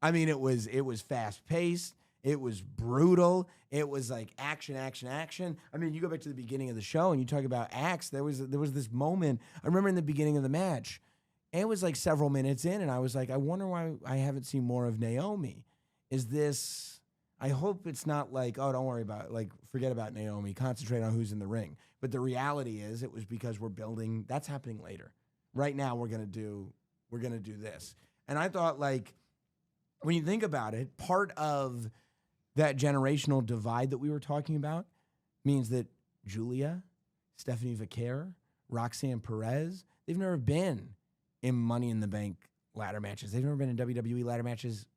I mean, it was fast paced. It was brutal. It was like action. I mean, you go back to the beginning of the show and you talk about acts. There was this moment. I remember in the beginning of the match, and it was like several minutes in, and I was like, I wonder why I haven't seen more of Naomi. Is this? I hope it's not like, oh, don't worry about it. Like, forget about Naomi. Concentrate on who's in the ring. But the reality is, it was because we're building. That's happening later. Right now, we're gonna do this. And I thought, like, when you think about it, part of that generational divide that we were talking about means that Julia, Stephanie Vaquer, Roxanne Perez, they've never been in Money in the Bank ladder matches. They've never been in WWE ladder matches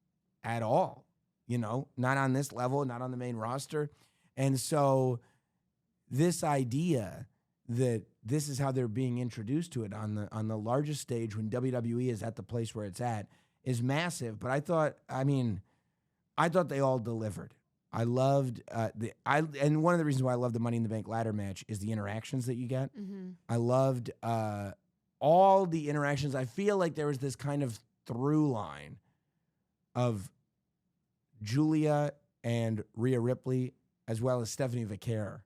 at all. You know, not on this level, not on the main roster. And so this idea that this is how they're being introduced to it on the largest stage when WWE is at the place where it's at is massive. But I thought they all delivered. I loved and one of the reasons why I love the Money in the Bank ladder match is the interactions that you get. Mm-hmm. I loved all the interactions. I feel like there was this kind of through line of Julia and Rhea Ripley, as well as Stephanie Vaquer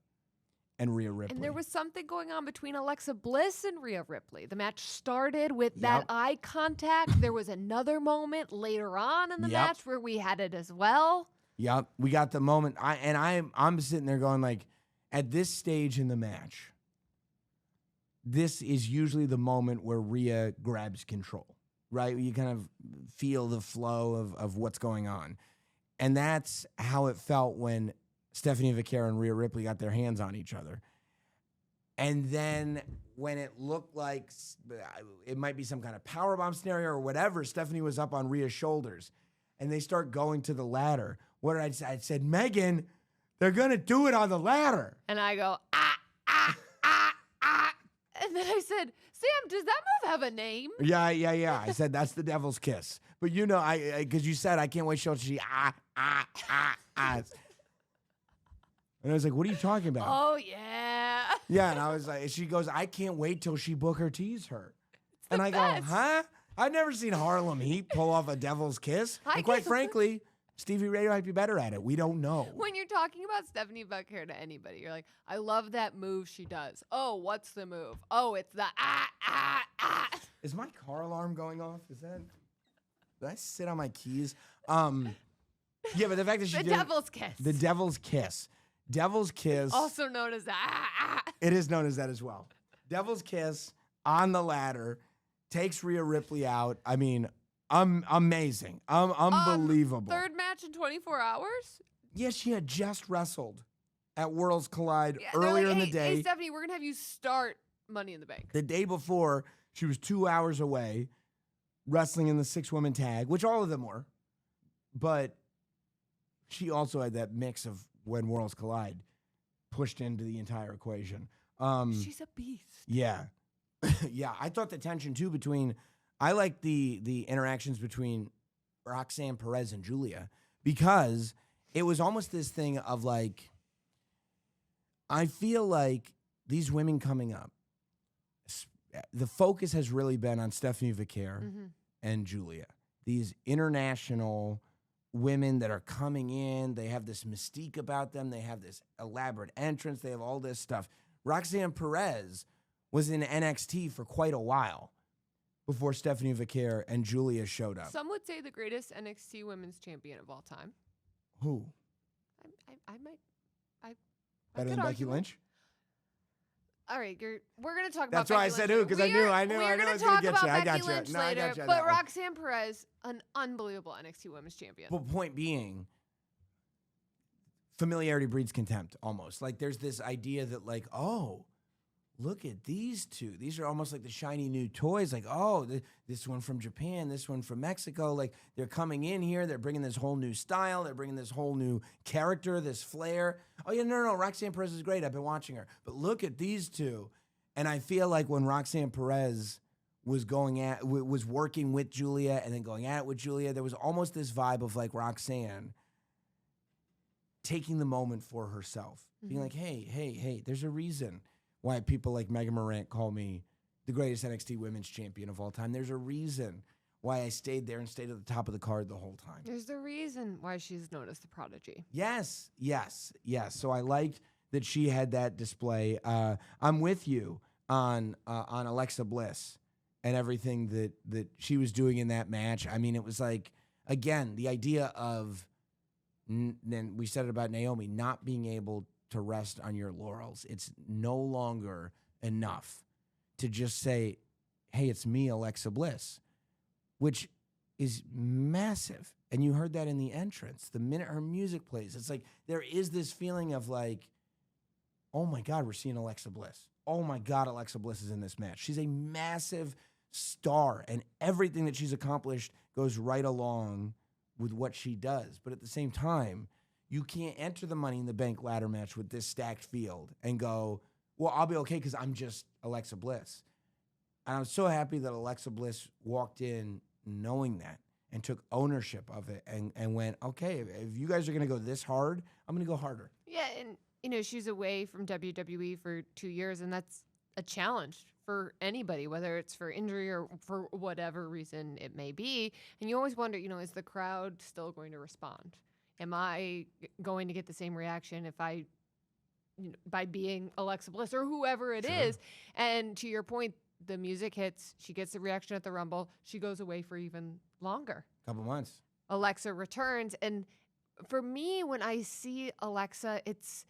and Rhea Ripley. And there was something going on between Alexa Bliss and Rhea Ripley. The match started with that eye contact. There was another moment later on in the match where we had it as well. Yep, we got the moment. I'm sitting there going, like, at this stage in the match, this is usually the moment where Rhea grabs control, right? You kind of feel the flow of what's going on. And that's how it felt when Stephanie Vaquer and Rhea Ripley got their hands on each other. And then when it looked like it might be some kind of powerbomb scenario or whatever, Stephanie was up on Rhea's shoulders. And they start going to the ladder. What did I say? I said, Megan, they're going to do it on the ladder. And I go, And then I said, Sam, does that move have a name? Yeah. I said, that's the devil's kiss. But you know, because you said, I can't wait till she, And I was like, what are you talking about? Oh, yeah. Yeah, and I was like, she goes, I can't wait till she Booker T's her. And I best. go, huh? I've never seen Harlem Heat pull off a devil's kiss. And quite frankly, Stevie Ray might be better at it. We don't know. When you're talking about Stephanie Becker to anybody, you're like, I love that move she does. Oh, what's the move? Oh, it's the ah. Is my car alarm going off? Is that? Did I sit on my keys? Yeah, but the fact that she the did devil's kiss. The devil's kiss. Devil's kiss. Also known as It is known as that as well. Devil's kiss on the ladder takes Rhea Ripley out. I mean, amazing. Unbelievable. Third match in 24 hours? Yeah, she had just wrestled at Worlds Collide earlier in the day. Hey, Stephanie, we're going to have you start Money in the Bank. The day before, she was 2 hours away wrestling in the 6-woman tag, which all of them were. But she also had that mix of when Worlds Collide pushed into the entire equation. She's a beast. Yeah. Yeah, I thought the tension, too, I like the interactions between Roxanne Perez and Julia because it was almost this thing of like, I feel like these women coming up, the focus has really been on Stephanie Vaquer and Julia. These international women that are coming in, they have this mystique about them. They have this elaborate entrance. They have all this stuff. Roxanne Perez was in NXT for quite a while before Stephanie Vaquer and Julia showed up. Some would say the greatest NXT women's champion of all time. Who? Better than Becky Lynch? All right, we're going to talk about That's why I said who, because I knew I was going to get you. I got you. No, I got you. But Roxanne Perez, an unbelievable NXT women's champion. But point being, familiarity breeds contempt almost. Like there's this idea that like, oh, look at these two. These are almost like the shiny new toys. Like, oh, this one from Japan, this one from Mexico. Like they're coming in here. They're bringing this whole new style. They're bringing this whole new character, this flair. Oh, yeah, no. Roxanne Perez is great. I've been watching her. But look at these two. And I feel like when Roxanne Perez was working with Julia and then going at it with Julia, there was almost this vibe of like Roxanne taking the moment for herself. Being like, hey, there's a reason why people like Megan Morant call me the greatest NXT women's champion of all time. There's a reason why I stayed there and stayed at the top of the card the whole time. There's a reason why she's known as the prodigy. Yes. So I liked that she had that display. I'm with you on Alexa Bliss and everything that she was doing in that match. I mean, it was like, again, the idea of, then we said it about Naomi, not being able to rest on your laurels. It's no longer enough to just say, hey, it's me, Alexa Bliss, which is massive. And you heard that in the entrance. The minute her music plays, it's like there is this feeling of like, oh my God, we're seeing Alexa Bliss. Oh my God, Alexa Bliss is in this match. She's a massive star, and everything that she's accomplished goes right along with what she does. But at the same time, you can't enter the Money in the Bank ladder match with this stacked field and go, well, I'll be okay because I'm just Alexa Bliss. And I'm so happy that Alexa Bliss walked in knowing that and took ownership of it and went, okay, if you guys are going to go this hard, I'm going to go harder. Yeah, and, she's away from WWE for 2 years, and that's a challenge for anybody, whether it's for injury or for whatever reason it may be. And you always wonder, is the crowd still going to respond? Am I going to get the same reaction if by being Alexa Bliss or whoever it is? And to your point, the music hits, she gets the reaction at the Rumble, she goes away for even longer. Couple months. Alexa returns, and for me, when I see Alexa, it's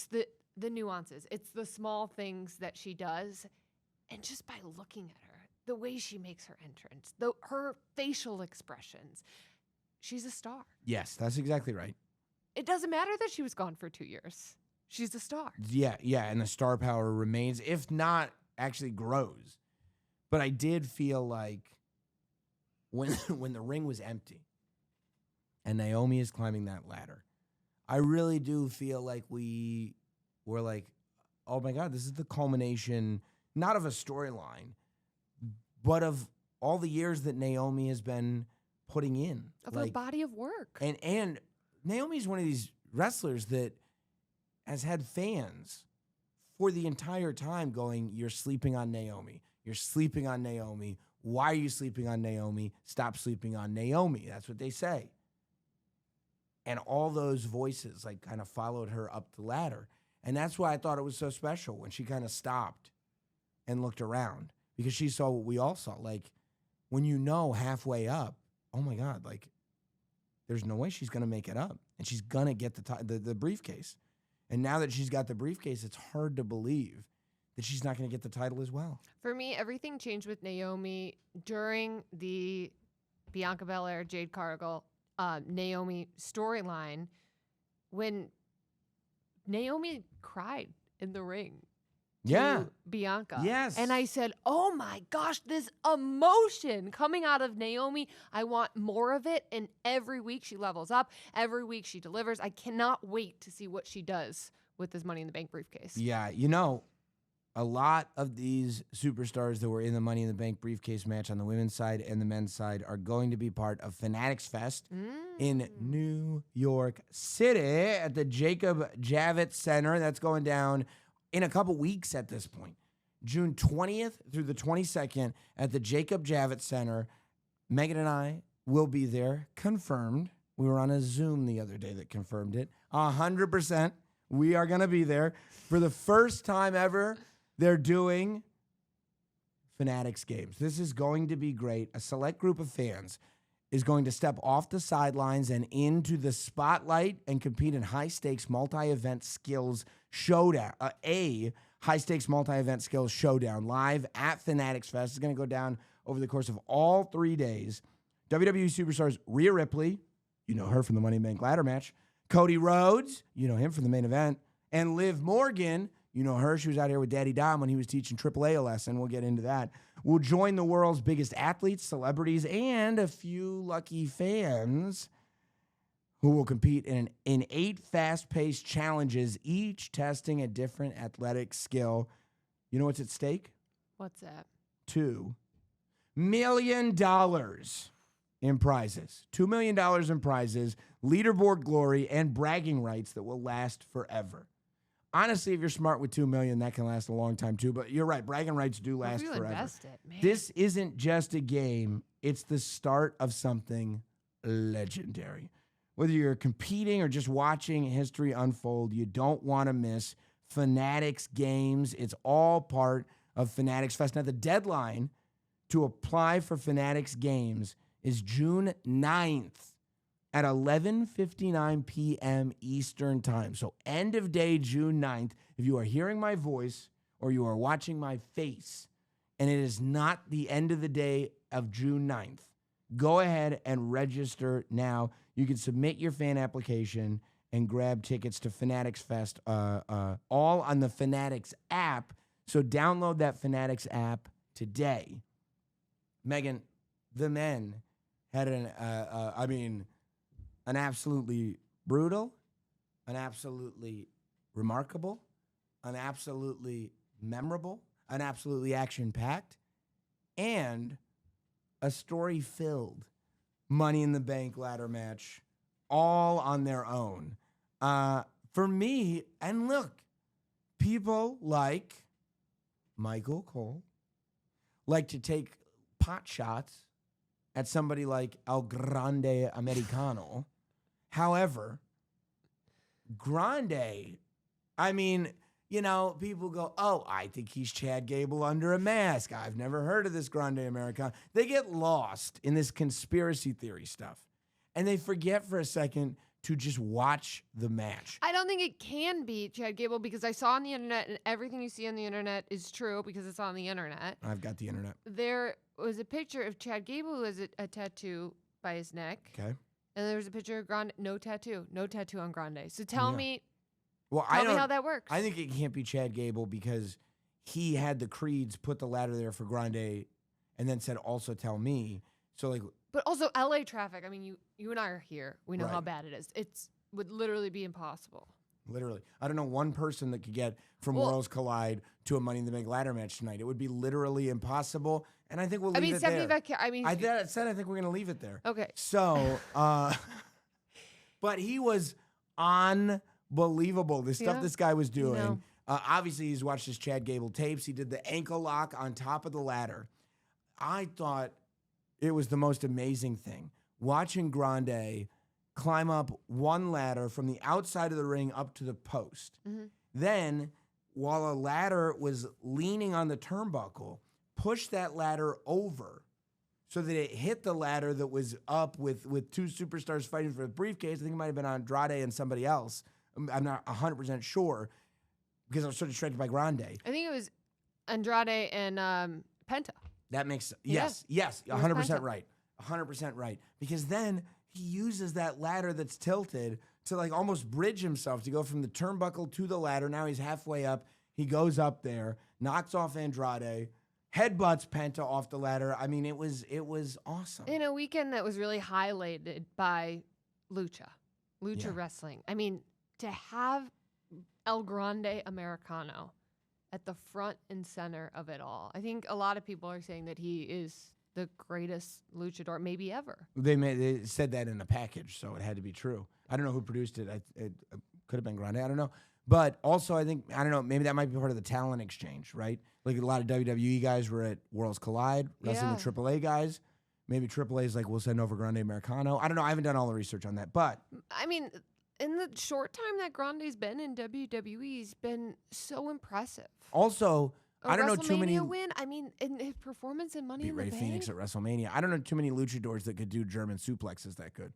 the nuances, it's the small things that she does, and just by looking at her, the way she makes her entrance, her facial expressions. She's a star. Yes, that's exactly right. It doesn't matter that she was gone for 2 years. She's a star. Yeah, and the star power remains, if not actually grows. But I did feel like when the ring was empty and Naomi is climbing that ladder, I really do feel like we were like, oh my God, this is the culmination, not of a storyline, but of all the years that Naomi has been putting in of her body of work. And Naomi's one of these wrestlers that has had fans for the entire time going, you're sleeping on Naomi. You're sleeping on Naomi. Why are you sleeping on Naomi? Stop sleeping on Naomi. That's what they say. And all those voices like kind of followed her up the ladder. And that's why I thought it was so special when she kind of stopped and looked around, because she saw what we all saw. Like, when you know halfway up, oh my God, like, there's no way she's going to make it up. And she's going to get the briefcase. And now that she's got the briefcase, it's hard to believe that she's not going to get the title as well. For me, everything changed with Naomi during the Bianca Belair, Jade Cargill, Naomi storyline, when Naomi cried in the ring. Yeah. Bianca. Yes. And I said, oh my gosh, this emotion coming out of Naomi. I want more of it. And every week she levels up. Every week she delivers. I cannot wait to see what she does with this Money in the Bank briefcase. Yeah. A lot of these superstars that were in the Money in the Bank briefcase match on the women's side and the men's side are going to be part of Fanatics Fest in New York City at the Jacob Javits Center. That's going down in a couple weeks at this point. June 20th through the 22nd at the Jacob Javits Center. Megan and I will be there, confirmed. We were on a Zoom the other day that confirmed it. 100%. We are going to be there. For the first time ever, they're doing Fanatics games. This is going to be great. A select group of fans is going to step off the sidelines and into the spotlight and compete in high-stakes multi-event skills showdown. A high-stakes multi-event skills showdown live at Fanatics Fest. It's going to go down over the course of all 3 days. WWE superstars Rhea Ripley, you know her from the Money in the Bank ladder match. Cody Rhodes, you know him from the main event. And Liv Morgan, you know her. She was out here with Daddy Dom when he was teaching AAA a lesson. We'll get into that. We'll join the world's biggest athletes, celebrities, and a few lucky fans who will compete in 8 fast-paced challenges, each testing a different athletic skill. You know what's at stake? What's that? $2 million in prizes. $2 million in prizes, leaderboard glory, and bragging rights that will last forever. Honestly, if you're smart with $2 million, that can last a long time too. But you're right, bragging rights do last forever. Invest it, man. This isn't just a game; it's the start of something legendary. Whether you're competing or just watching history unfold, you don't want to miss Fanatics Games. It's all part of Fanatics Fest. Now, the deadline to apply for Fanatics Games is June 9th. At 11:59 p.m. Eastern Time. So end of day, June 9th. If you are hearing my voice or you are watching my face and it is not the end of the day of June 9th, go ahead and register now. You can submit your fan application and grab tickets to Fanatics Fest all on the Fanatics app. So download that Fanatics app today. Megan, the men had an absolutely brutal, an absolutely remarkable, an absolutely memorable, an absolutely action-packed, and a story-filled Money in the Bank ladder match all on their own. For me, and look, people like Michael Cole like to take pot shots at somebody like El Grande Americano. However, Grande, people go, oh, I think he's Chad Gable under a mask. I've never heard of this Grande Americano. They get lost in this conspiracy theory stuff. And they forget for a second to just watch the match. I don't think it can be Chad Gable because I saw on the internet, and everything you see on the internet is true because it's on the internet. I've got the internet. There was a picture of Chad Gable who has a tattoo by his neck. Okay. And there was a picture of Grande, no tattoo on Grande. So tell me Well, Tell me how that works. I think it can't be Chad Gable because he had the Creeds put the ladder there for Grande and then said, also tell me. So, like. But also LA traffic. I mean, you and I are here. We know Right. how bad it is. It would literally be impossible. Literally. I don't know one person that could get from Worlds Collide to a Money in the Bank ladder match tonight. It would be literally impossible. And I think we'll leave it there. I said I think we're going to leave it there. Okay. So, but he was unbelievable. The stuff this guy was doing. Obviously, he's watched his Chad Gable tapes. He did the ankle lock on top of the ladder. I thought it was the most amazing thing. Watching Grande climb up one ladder from the outside of the ring up to the post. Mm-hmm. Then, while a ladder was leaning on the turnbuckle, push that ladder over so that it hit the ladder that was up with two superstars fighting for the briefcase. I think it might have been Andrade and somebody else. I'm not 100% sure because I was so distracted by Grande. I think it was Andrade and Penta. That makes yes, 100% right. 100% right. Because then he uses that ladder that's tilted to like almost bridge himself to go from the turnbuckle to the ladder. Now he's halfway up. He goes up there, knocks off Andrade, headbutts Penta off the ladder. I mean, it was awesome. In a weekend that was really highlighted by Lucha wrestling. I mean, to have El Grande Americano at the front and center of it all. I think a lot of people are saying that he is the greatest luchador maybe ever. They said that in a package, so it had to be true. I don't know who produced it. It could have been Grande. I don't know. But also, I think, I don't know, maybe that might be part of the talent exchange, right? Like a lot of WWE guys were at Worlds Collide, wrestling with AAA guys. Maybe AAA is like, we'll send over Grande Americano. I don't know. I haven't done all the research on that. But I mean, in the short time that Grande's been in WWE, he's been so impressive. Also, I don't know too many win. I mean, in his performance in Money in the Bank. Ray Phoenix at WrestleMania. I don't know too many luchadors that could do German suplexes that good.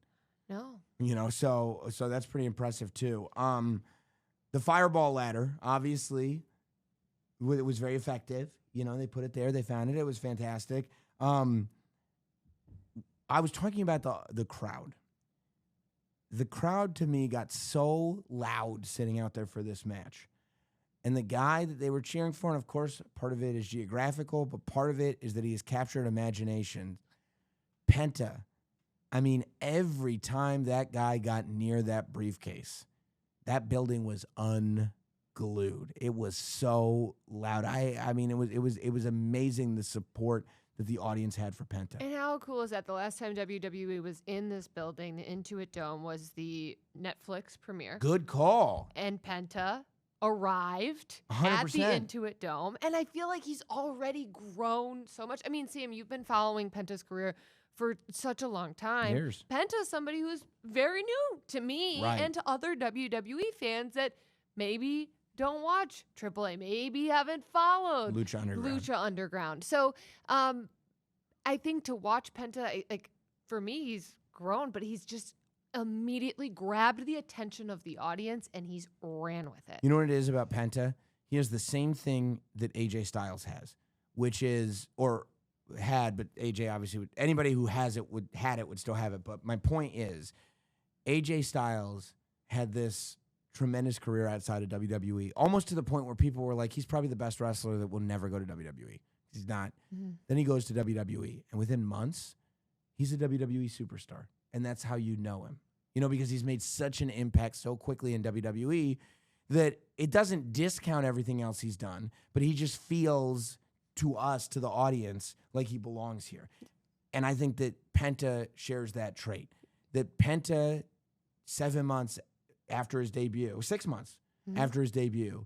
No. You know, so that's pretty impressive too. The fireball ladder, obviously, it was very effective. You know, they put it there, they found it. It was fantastic. I was talking about the crowd. The crowd to me got so loud sitting out there for this match. And the guy that they were cheering for, and of course, part of it is geographical, but part of it is that he has captured imagination. Penta. I mean, every time that guy got near that briefcase, that building was unglued. It was so loud. I mean, it was amazing the support that the audience had for Penta. And how cool is that? The last time WWE was in this building, the Intuit Dome, was the Netflix premiere. Good call. And Penta arrived 100%. at the Intuit Dome, and I feel like he's already grown so much. I mean, Sam, you've been following Penta's career for such a long time. Years. Penta's somebody who's very new to me and to other WWE fans that maybe don't watch AAA, maybe haven't followed Lucha Underground. So I think to watch Penta, like for me, he's grown, but he's just immediately grabbed the attention of the audience and he's ran with it. You know what it is about Penta? He has the same thing that AJ Styles has, which is, or had, but AJ obviously would, anybody who has it would still have it. But my point is, AJ Styles had this tremendous career outside of WWE, almost to the point where people were like, he's probably the best wrestler that will never go to WWE. He's not. Mm-hmm. Then he goes to WWE, and within months, he's a WWE superstar. And that's how you know him. You know, because he's made such an impact so quickly in WWE that it doesn't discount everything else he's done, but he just feels to us, to the audience, like he belongs here. And I think that Penta shares that trait. That Penta, 7 months after his debut, 6 months after his debut,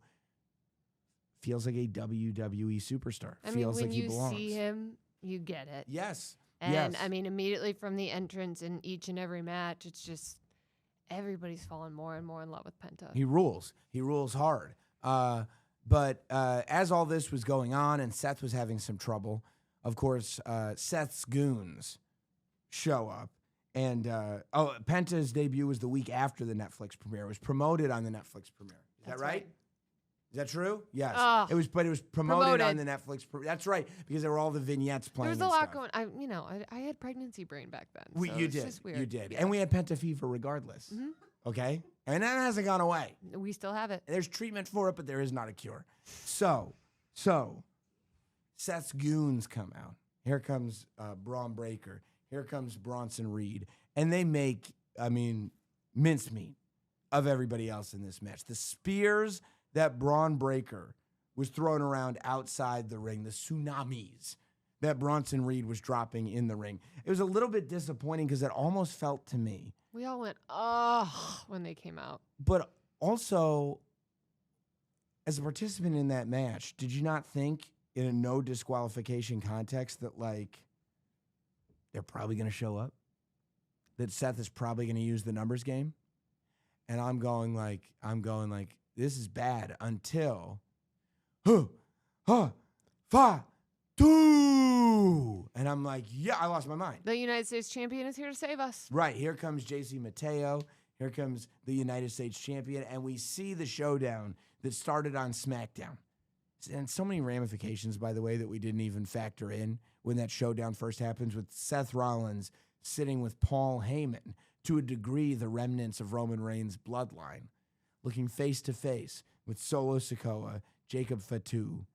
feels like a WWE superstar. Feels like he belongs. When you see him, you get it. Yes. And I mean, immediately from the entrance in each and every match, it's just everybody's falling more and more in love with Penta. He rules. He rules hard. But as all this was going on and Seth was having some trouble, of course, Seth's goons show up. And Penta's debut was the week after the Netflix premiere. It was promoted on the Netflix premiere. Is that right? Is that true? Yes. It was promoted on the Netflix. That's right, because there were all the vignettes playing. There was a lot going. I had pregnancy brain back then. You did. Just weird. You did, and we had Penta fever regardless. Mm-hmm. Okay, and that hasn't gone away. We still have it. There's treatment for it, but there is not a cure. So Seth's goons come out. Here comes Braun Breaker. Here comes Bronson Reed, and they make, mincemeat of everybody else in this match. The spears that Braun Breaker was throwing around outside the ring, the tsunamis that Bronson Reed was dropping in the ring. It was a little bit disappointing because it almost felt to me. We all went, when they came out. But also, as a participant in that match, did you not think in a no disqualification context that, like, they're probably going to show up? That Seth is probably going to use the numbers game? And I'm going like, this is bad until, 5, 2. And I'm like, yeah, I lost my mind. The United States champion is here to save us. Right. Here comes JC Mateo. Here comes the United States champion. And we see the showdown that started on SmackDown. And so many ramifications, by the way, that we didn't even factor in when that showdown first happens, with Seth Rollins sitting with Paul Heyman, to a degree the remnants of Roman Reigns' bloodline, looking face to face with Solo Sikoa, Jacob Fatu,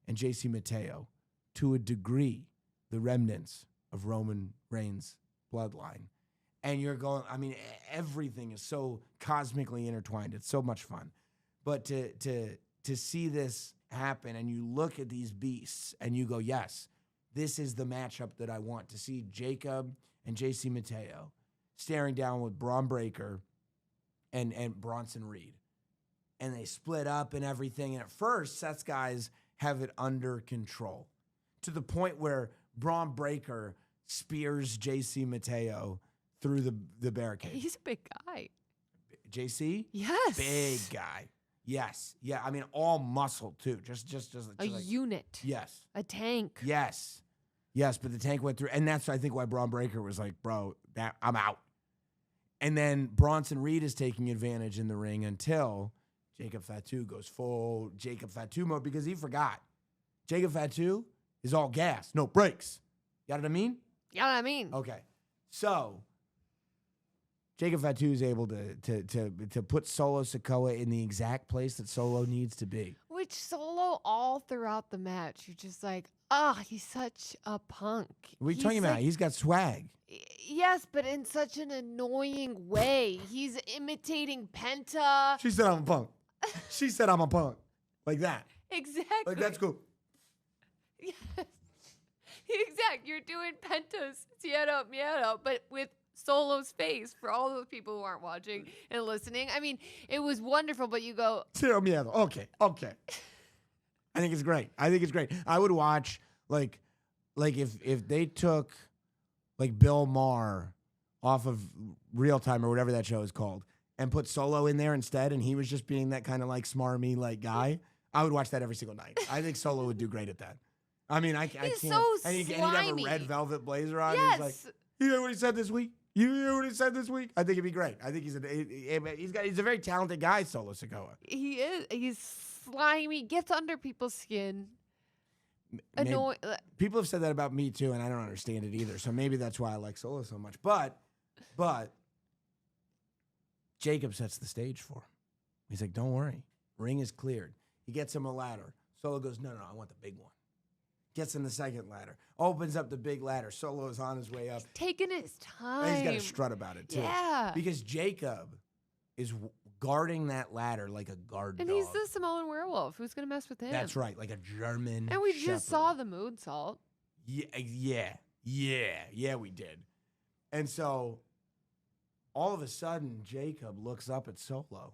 and JC Mateo, to a degree the remnants of Roman Reigns' bloodline. And you're going, I mean, everything is so cosmically intertwined. It's so much fun. But to see this happen, and you look at these beasts and you go, yes, this is the matchup that I want, to see Jacob and JC Mateo staring down with Braun Breaker and Bronson Reed. And they split up and everything. And at first, Seth's guys have it under control, to the point where Braun Breaker spears JC Mateo through the barricade. He's a big guy. JC? Yes. Big guy. Yes. Yeah, I mean, all muscle, too. Just a unit. Yes. A tank. Yes. Yes, but the tank went through. And that's, I think, why Braun Breaker was like, bro, I'm out. And then Bronson Reed is taking advantage in the ring until Jacob Fatu goes full Jacob Fatu mode, because he forgot. Jacob Fatu is all gas, no brakes. You know what I mean? You know what I mean? Okay. So Jacob Fatu is able to put Solo Sikoa in the exact place that Solo needs to be. Which Solo, all throughout the match, you're just like, he's such a punk. What are you talking about? He's got swag. Yes, but in such an annoying way. He's imitating Penta. She said I'm a punk. She said I'm a punk. Like that. Exactly. Like, that's cool. Yes. Exactly. You're doing Penta's Miedo, but with Solo's face, for all those people who aren't watching and listening. I mean, it was wonderful, but you go, Cero Miedo. Okay. I think it's great. I would watch, like if they took, like, Bill Maher off of Real Time or whatever that show is called, and put Solo in there instead, and he was just being that kind of, like, smarmy, like, guy, I would watch that every single night. I think Solo would do great at that. I mean, I can't. So and he'd have slimy. a red velvet blazer on. Yes. He's like, you hear what he said this week? I think it'd be great. I think he's a very talented guy, Solo Sikoa. He is. He's slimy, gets under people's skin. Annoying. People have said that about me too, and I don't understand it either. So maybe that's why I like Solo so much. But Jacob sets the stage for him. He's like, don't worry. Ring is cleared. He gets him a ladder. Solo goes, no, I want the big one. Gets him the second ladder. Opens up the big ladder. Solo's on his way up. He's taking his time. And he's got a strut about it, too. Yeah. Because Jacob is guarding that ladder like a guard dog. And he's the Samoan werewolf. Who's going to mess with him? That's right. Like a German And we shepherd. just saw the moonsault. Yeah, we did. And so all of a sudden, Jacob looks up at Solo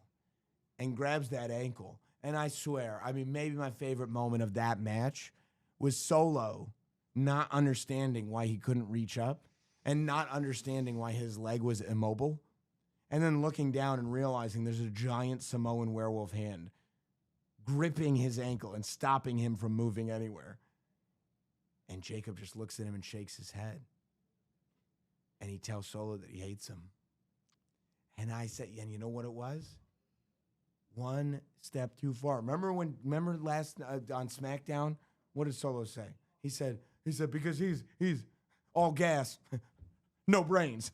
and grabs that ankle. And I swear, I mean, maybe my favorite moment of that match was Solo not understanding why he couldn't reach up and not understanding why his leg was immobile, and then looking down and realizing there's a giant Samoan werewolf hand gripping his ankle and stopping him from moving anywhere. And Jacob just looks at him and shakes his head. And he tells Solo that he hates him. And I said, and you know what it was? One step too far. Remember last on SmackDown? What did Solo say? He said because he's all gas, no brains.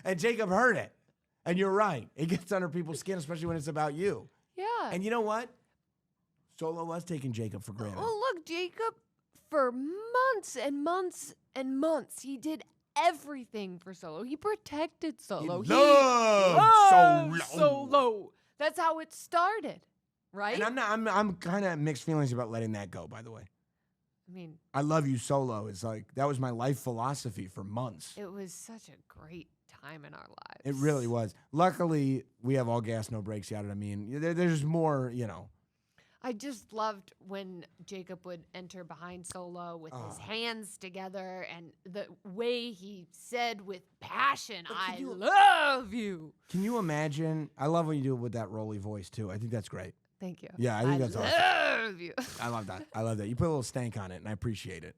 And Jacob heard it. And you're right. It gets under people's skin, especially when it's about you. Yeah. And you know what? Solo was taking Jacob for granted. Well, look, Jacob, for months and months and months, he did everything for Solo. He protected Solo. He loved Solo. That's how it started, right? And I'm kind of mixed feelings about letting that go, by the way. I mean, I love you, Solo. It's like, that was my life philosophy for months. It was such a great time in our lives. It really was. Luckily, we have all gas, no brakes yet. I mean, there's more, I just loved when Jacob would enter behind Solo with his hands together and the way he said with passion, I love you. Can you imagine? I love when you do it with that Rolly voice, too. I think that's great. Thank you. Yeah, I think that's awesome. I love you. I love that. I love that. You put a little stank on it, and I appreciate it.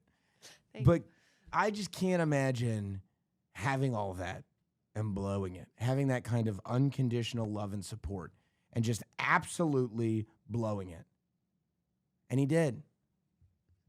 Thank But I just can't imagine having all that and blowing it, having that kind of unconditional love and support, and just absolutely blowing it. And he did.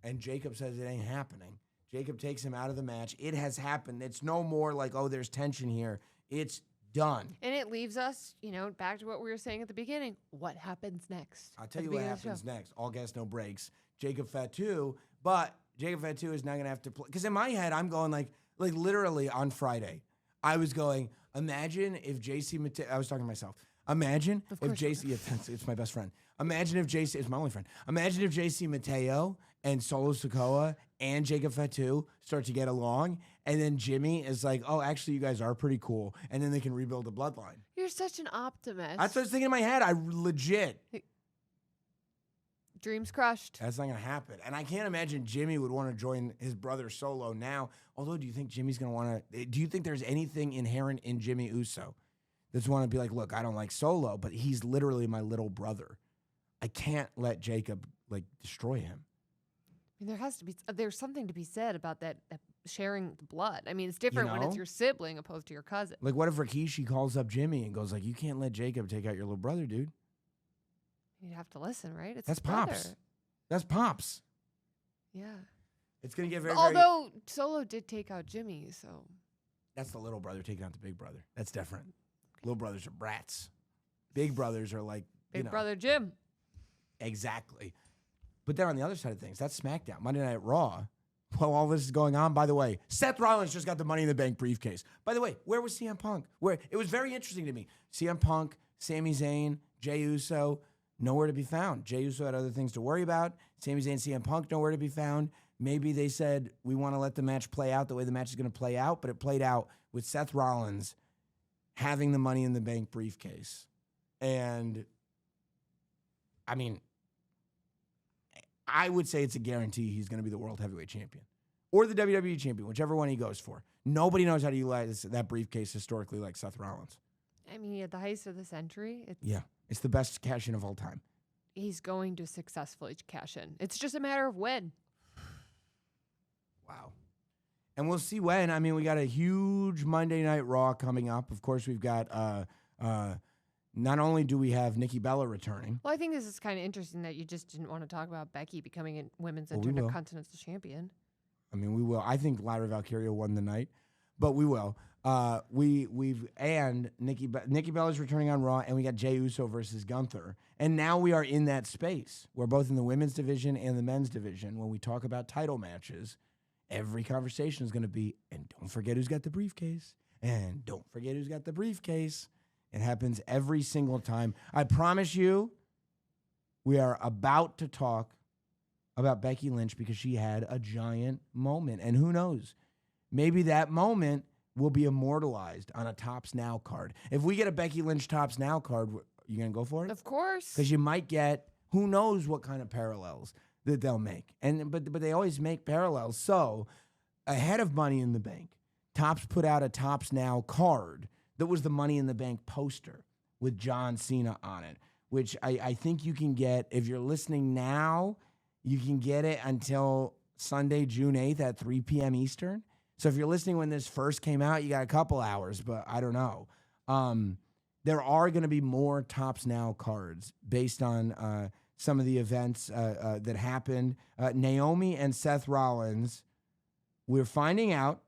And Jacob says it ain't happening. Jacob takes him out of the match. It has happened. It's no more like, oh, there's tension here. It's done. And it leaves us, back to what we were saying at the beginning. What happens next? I'll tell you what happens next. All gas, no brakes. Jacob Fatu, but Jacob Fatu is not going to have to play. Because in my head, I'm going like literally on Friday, I was going, imagine if JC Mateo, I was talking to myself. Imagine if JC, it's my best friend. Imagine if JC, it's my only friend. Imagine if JC Mateo and Solo Sikoa and Jacob Fatu start to get along, and then Jimmy is like, oh, actually, you guys are pretty cool, and then they can rebuild the bloodline. You're such an optimist. That's what I was thinking in my head. I legit. Dreams crushed. That's not going to happen. And I can't imagine Jimmy would want to join his brother Solo now. Although, do you think Jimmy's going to want to, do you think there's anything inherent in Jimmy Uso that's want to be like, look, I don't like Solo, but he's literally my little brother. I can't let Jacob destroy him. I mean, there's something to be said about that sharing the blood. I mean, it's different when it's your sibling opposed to your cousin. Like, what if Rikishi calls up Jimmy and goes like, you can't let Jacob take out your little brother, dude? You'd have to listen, right? That's Pops. That's Pops. Yeah. It's going to get very, Although Solo did take out Jimmy, so. That's the little brother taking out the big brother. That's different. Okay. Little brothers are brats. Big brothers are like, Big brother Jim. Exactly. But then on the other side of things, that's SmackDown. Monday Night Raw. While all this is going on, by the way, Seth Rollins just got the Money in the Bank briefcase. By the way, where was CM Punk? It was very interesting to me. CM Punk, Sami Zayn, Jey Uso, nowhere to be found. Jey Uso had other things to worry about. Sami Zayn, CM Punk, nowhere to be found. Maybe they said, we want to let the match play out the way the match is going to play out, but it played out with Seth Rollins having the Money in the Bank briefcase. And, I mean, I would say it's a guarantee he's going to be the World Heavyweight Champion or the WWE Champion, whichever one he goes for. Nobody knows how to utilize that briefcase historically like Seth Rollins. I mean, at the height of the century. It's the best cash-in of all time. He's going to successfully cash in. It's just a matter of when. Wow. And we'll see when. I mean, we got a huge Monday Night Raw coming up. Of course, we've got not only do we have Nikki Bella returning. Well, I think this is kind of interesting that you just didn't want to talk about Becky becoming a women's Intercontinental Champion. I mean, we will. I think Lyra Valkyria won the night, but we will. And Nikki Bella's returning on Raw, and we got Jey Uso versus Gunther. And now we are in that space. We're both in the women's division and the men's division. When we talk about title matches, every conversation is going to be, and don't forget who's got the briefcase. And don't forget who's got the briefcase. It happens every single time. I promise you, we are about to talk about Becky Lynch because she had a giant moment. And who knows? Maybe that moment will be immortalized on a Tops Now card. If we get a Becky Lynch Tops Now card, you going to go for it? Of course. Because you might get who knows what kind of parallels that they'll make. But they always make parallels. So ahead of Money in the Bank, Tops put out a Tops Now card that was the Money in the Bank poster with John Cena on it, which I think you can get, if you're listening now, you can get it until Sunday, June 8th at 3 p.m. Eastern. So if you're listening when this first came out, you got a couple hours, but I don't know. There are going to be more Tops Now cards based on some of the events that happened. Naomi and Seth Rollins, we're finding out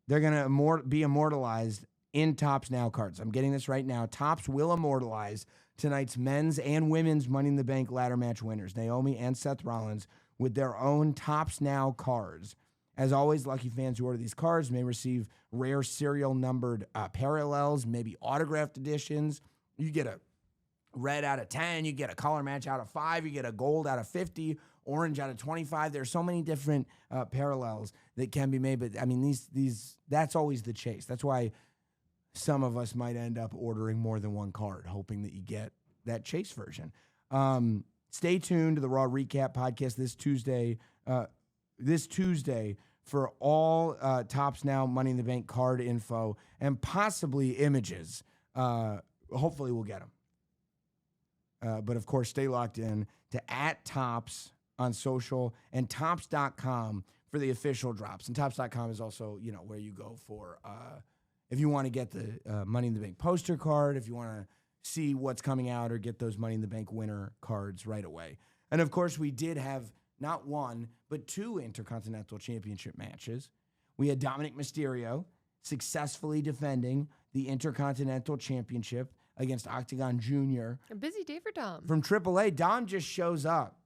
they're going to be immortalized in Tops Now cards. I'm getting this right now. Tops will immortalize tonight's men's and women's Money in the Bank ladder match winners, Naomi and Seth Rollins, with their own Tops Now cards. As always, lucky fans who order these cards may receive rare serial numbered parallels, maybe autographed editions. You get a red out of 10, you get a color match out of 5, you get a gold out of 50, orange out of 25. There's so many different parallels that can be made. But I mean, these that's always the chase. That's why some of us might end up ordering more than one card, hoping that you get that Chase version. Stay tuned to the Raw Recap podcast this Tuesday for all Topps Now Money in the Bank card info and possibly images. Hopefully we'll get them. But, of course, stay locked in to @Topps on social and Topps.com for the official drops. And Topps.com is also, where you go for if you want to get the Money in the Bank poster card, if you want to see what's coming out or get those Money in the Bank winner cards right away. And, of course, we did have not one, but 2 Intercontinental Championship matches. We had Dominic Mysterio successfully defending the Intercontinental Championship against Octagon Jr. A busy day for Dom. From AAA, Dom just shows up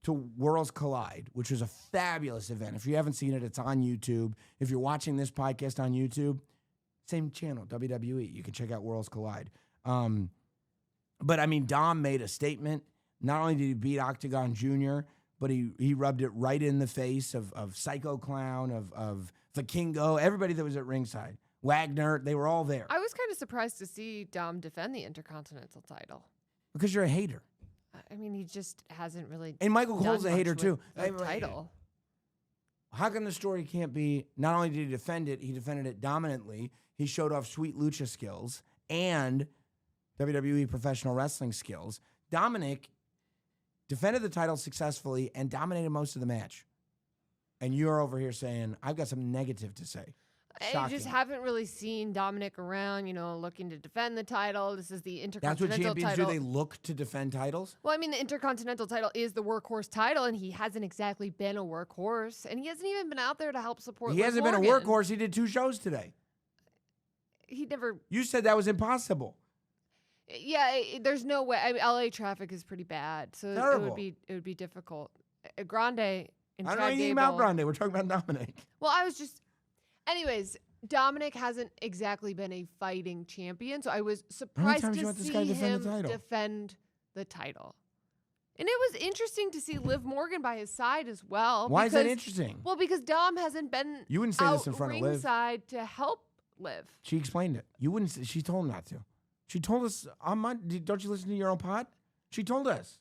to Worlds Collide, which was a fabulous event. If you haven't seen it, it's on YouTube. If you're watching this podcast on YouTube, same channel, WWE. You can check out Worlds Collide. But, I mean, Dom made a statement. Not only did he beat Octagon Jr., but he rubbed it right in the face of Psycho Clown, of Vikingo, everybody that was at ringside. Wagner, they were all there. I was kind of surprised to see Dom defend the Intercontinental title. Because you're a hater. I mean, he just hasn't really. And Michael Cole's a hater too. The title. How come the story can't be? Not only did he defend it, he defended it dominantly. He showed off sweet lucha skills and WWE professional wrestling skills. Dominic defended the title successfully and dominated most of the match. And you're over here saying, I've got something negative to say. I just haven't really seen Dominic around, looking to defend the title. This is the Intercontinental title. That's what champions do. They look to defend titles? Well, I mean, the Intercontinental title is the workhorse title, and he hasn't exactly been a workhorse. And he hasn't even been out there to help support He hasn't been a workhorse. He did 2 shows today. He never... You said that was impossible. Yeah, there's no way. I mean, LA traffic is pretty bad, so it would be difficult. Grande and I don't Chad know anything Gable. about Grande. We're talking about Dominic. Well, I was just... Anyways, Dominic hasn't exactly been a fighting champion, so I was surprised to see him defend the title. And it was interesting to see Liv Morgan by his side as well. Why is that interesting? Well, because Dom hasn't been you wouldn't say this in front of Liv. ringside to help Liv. She explained it. You wouldn't. She told him not to. She told us on Monday. Don't you listen to your own pod? She told us.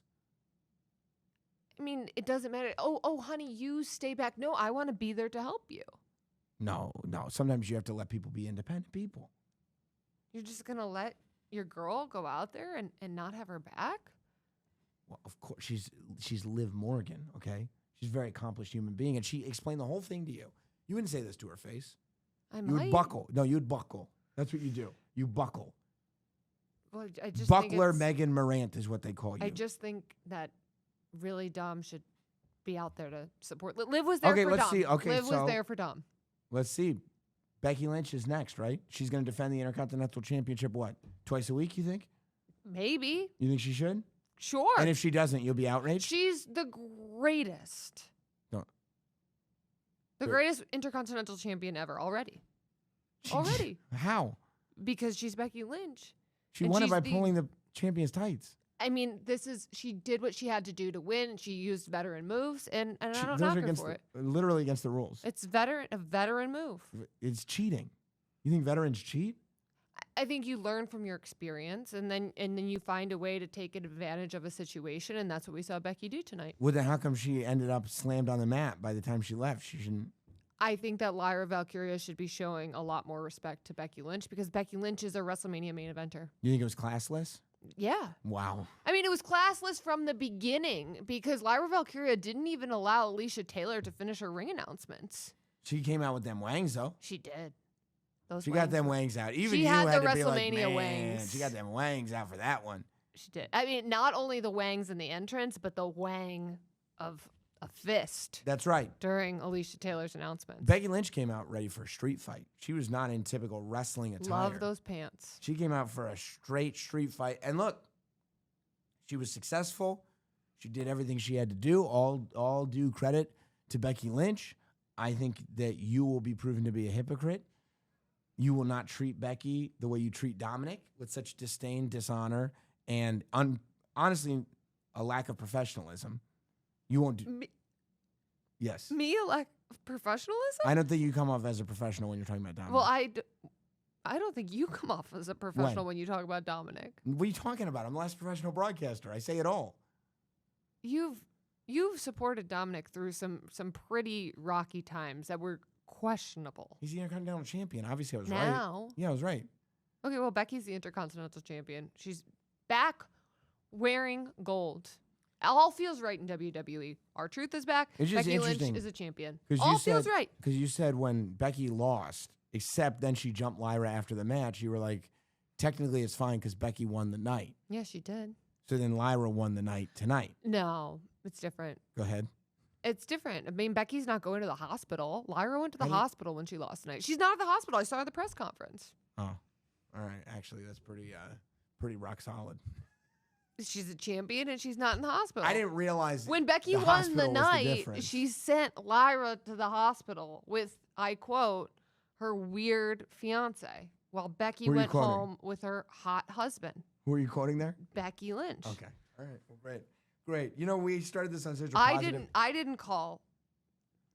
I mean, it doesn't matter. Oh, honey, you stay back. No, I want to be there to help you. No. Sometimes you have to let people be independent people. You're just going to let your girl go out there and not have her back? Well, of course. She's Liv Morgan, okay? She's a very accomplished human being, and she explained the whole thing to you. You wouldn't say this to her face. You would buckle. No, you'd buckle. That's what you do. You buckle. Well, I just Buckler Megan Morant is what they call you. I just think that really Dom should be out there to support. Liv was there for Dom. Let's see. Okay, Liv was there for Dom. Let's see. Becky Lynch is next, right? She's going to defend the Intercontinental Championship, what, twice a week, you think? Maybe. You think she should? Sure. And if she doesn't, you'll be outraged? She's the greatest. No. The greatest Intercontinental champion ever already. How? Because she's Becky Lynch. She won it by pulling the champion's tights. I mean, she did what she had to do to win. She used veteran moves, and I don't knock her for it. Literally against the rules. It's a veteran move. It's cheating. You think veterans cheat? I think you learn from your experience, and then you find a way to take advantage of a situation, and that's what we saw Becky do tonight. Well, then how come she ended up slammed on the mat by the time she left? She shouldn't. I think that Lyra Valkyria should be showing a lot more respect to Becky Lynch because Becky Lynch is a WrestleMania main eventer. You think it was classless? Yeah. Wow. I mean, it was classless from the beginning because Lyra Valkyria didn't even allow Alicia Taylor to finish her ring announcements. She came out with them wangs, though. She did. She got them wangs out. Even she you had had the to be WrestleMania like, wangs. She got them wangs out for that one. She did. I mean, not only the wangs in the entrance, but the wang of a fist. That's right. During Alicia Taylor's announcement. Becky Lynch came out ready for a street fight. She was not in typical wrestling attire. Love those pants. She came out for a straight street fight. And look, she was successful. She did everything she had to do. All due credit to Becky Lynch. I think that you will be proven to be a hypocrite. You will not treat Becky the way you treat Dominic with such disdain, dishonor, and honestly, a lack of professionalism. You won't do. Yes. Me, a lack of professionalism? I don't think you come off as a professional when you're talking about Dominic. Well, I don't think you come off as a professional when you talk about Dominic. What are you talking about? I'm the last professional broadcaster. I say it all. You've supported Dominic through some pretty rocky times that were questionable. He's the Intercontinental Champion. Obviously, I was now, right. Yeah, I was right. Okay, well, Becky's the Intercontinental Champion. She's back wearing gold. All feels right in WWE. R-Truth is back. Becky Lynch is a champion. All feels right. Because you said when Becky lost, except then she jumped Lyra after the match, you were like, technically it's fine because Becky won the night. Yeah, she did. So then Lyra won the night tonight. No, it's different. Go ahead. It's different. I mean, Becky's not going to the hospital. Lyra went to the hospital when she lost tonight. She's not at the hospital. I saw her at the press conference. Oh, all right. Actually, that's pretty rock solid. She's a champion and she's not in the hospital. I didn't realize when Becky won the night, she sent Lyra to the hospital with, I quote, her weird fiance, while Becky went home with her hot husband. Who are you quoting there? Becky Lynch. Okay. All right. Well, great. You know, we started this on such a positive. I didn't call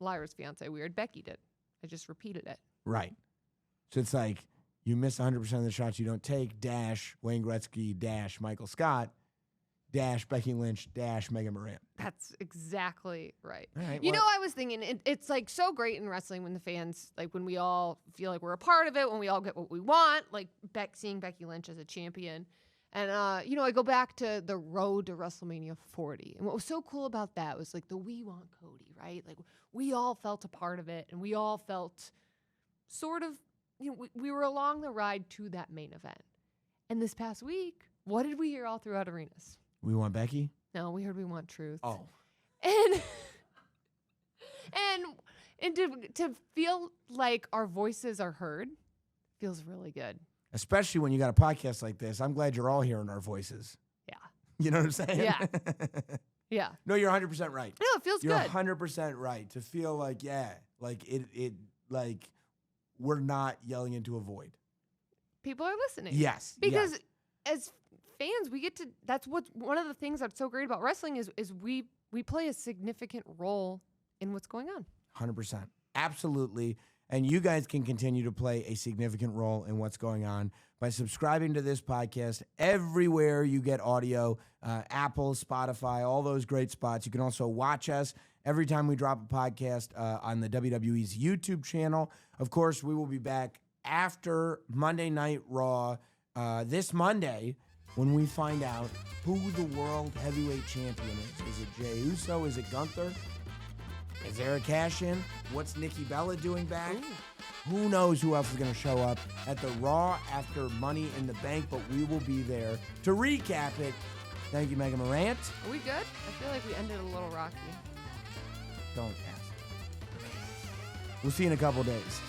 Lyra's fiance weird. Becky did. I just repeated it. Right. So it's like you miss 100% of the shots you don't take. Dash Wayne Gretzky. Dash Michael Scott. Dash Becky Lynch. Dash Megan Morant. That's exactly right. All right, you know, I was thinking it's like so great in wrestling when the fans, like when we all feel like we're a part of it, when we all get what we want, like seeing Becky Lynch as a champion. And, you know, I go back to the road to WrestleMania 40. And what was so cool about that was like the We Want Cody, right? Like we all felt a part of it and we all felt sort of, you know, we were along the ride to that main event. And this past week, what did we hear all throughout arenas? We want Becky? No, we heard We Want Truth. Oh. And to feel like our voices are heard feels really good. Especially when you got a podcast like this. I'm glad you're all hearing our voices. Yeah. You know what I'm saying? Yeah. Yeah. No, you're 100% right. No, it feels good. You're 100% right. To feel like, like like we're not yelling into a void. People are listening. Yes. Because as fans, we get to, that's what's one of the things that's so great about wrestling is we play a significant role in what's going on. 100%. Absolutely. And you guys can continue to play a significant role in what's going on by subscribing to this podcast everywhere you get audio, Apple, Spotify, all those great spots. You can also watch us every time we drop a podcast on the WWE's YouTube channel. Of course, we will be back after Monday Night Raw this Monday when we find out who the World Heavyweight Champion is. Is it Jey Uso? Is it Gunther? Is there a cash-in? What's Nikki Bella doing back? Ooh. Who knows who else is going to show up at the Raw after Money in the Bank, but we will be there to recap it. Thank you, Megan Morant. Are we good? I feel like we ended a little rocky. Don't ask. We'll see you in a couple days.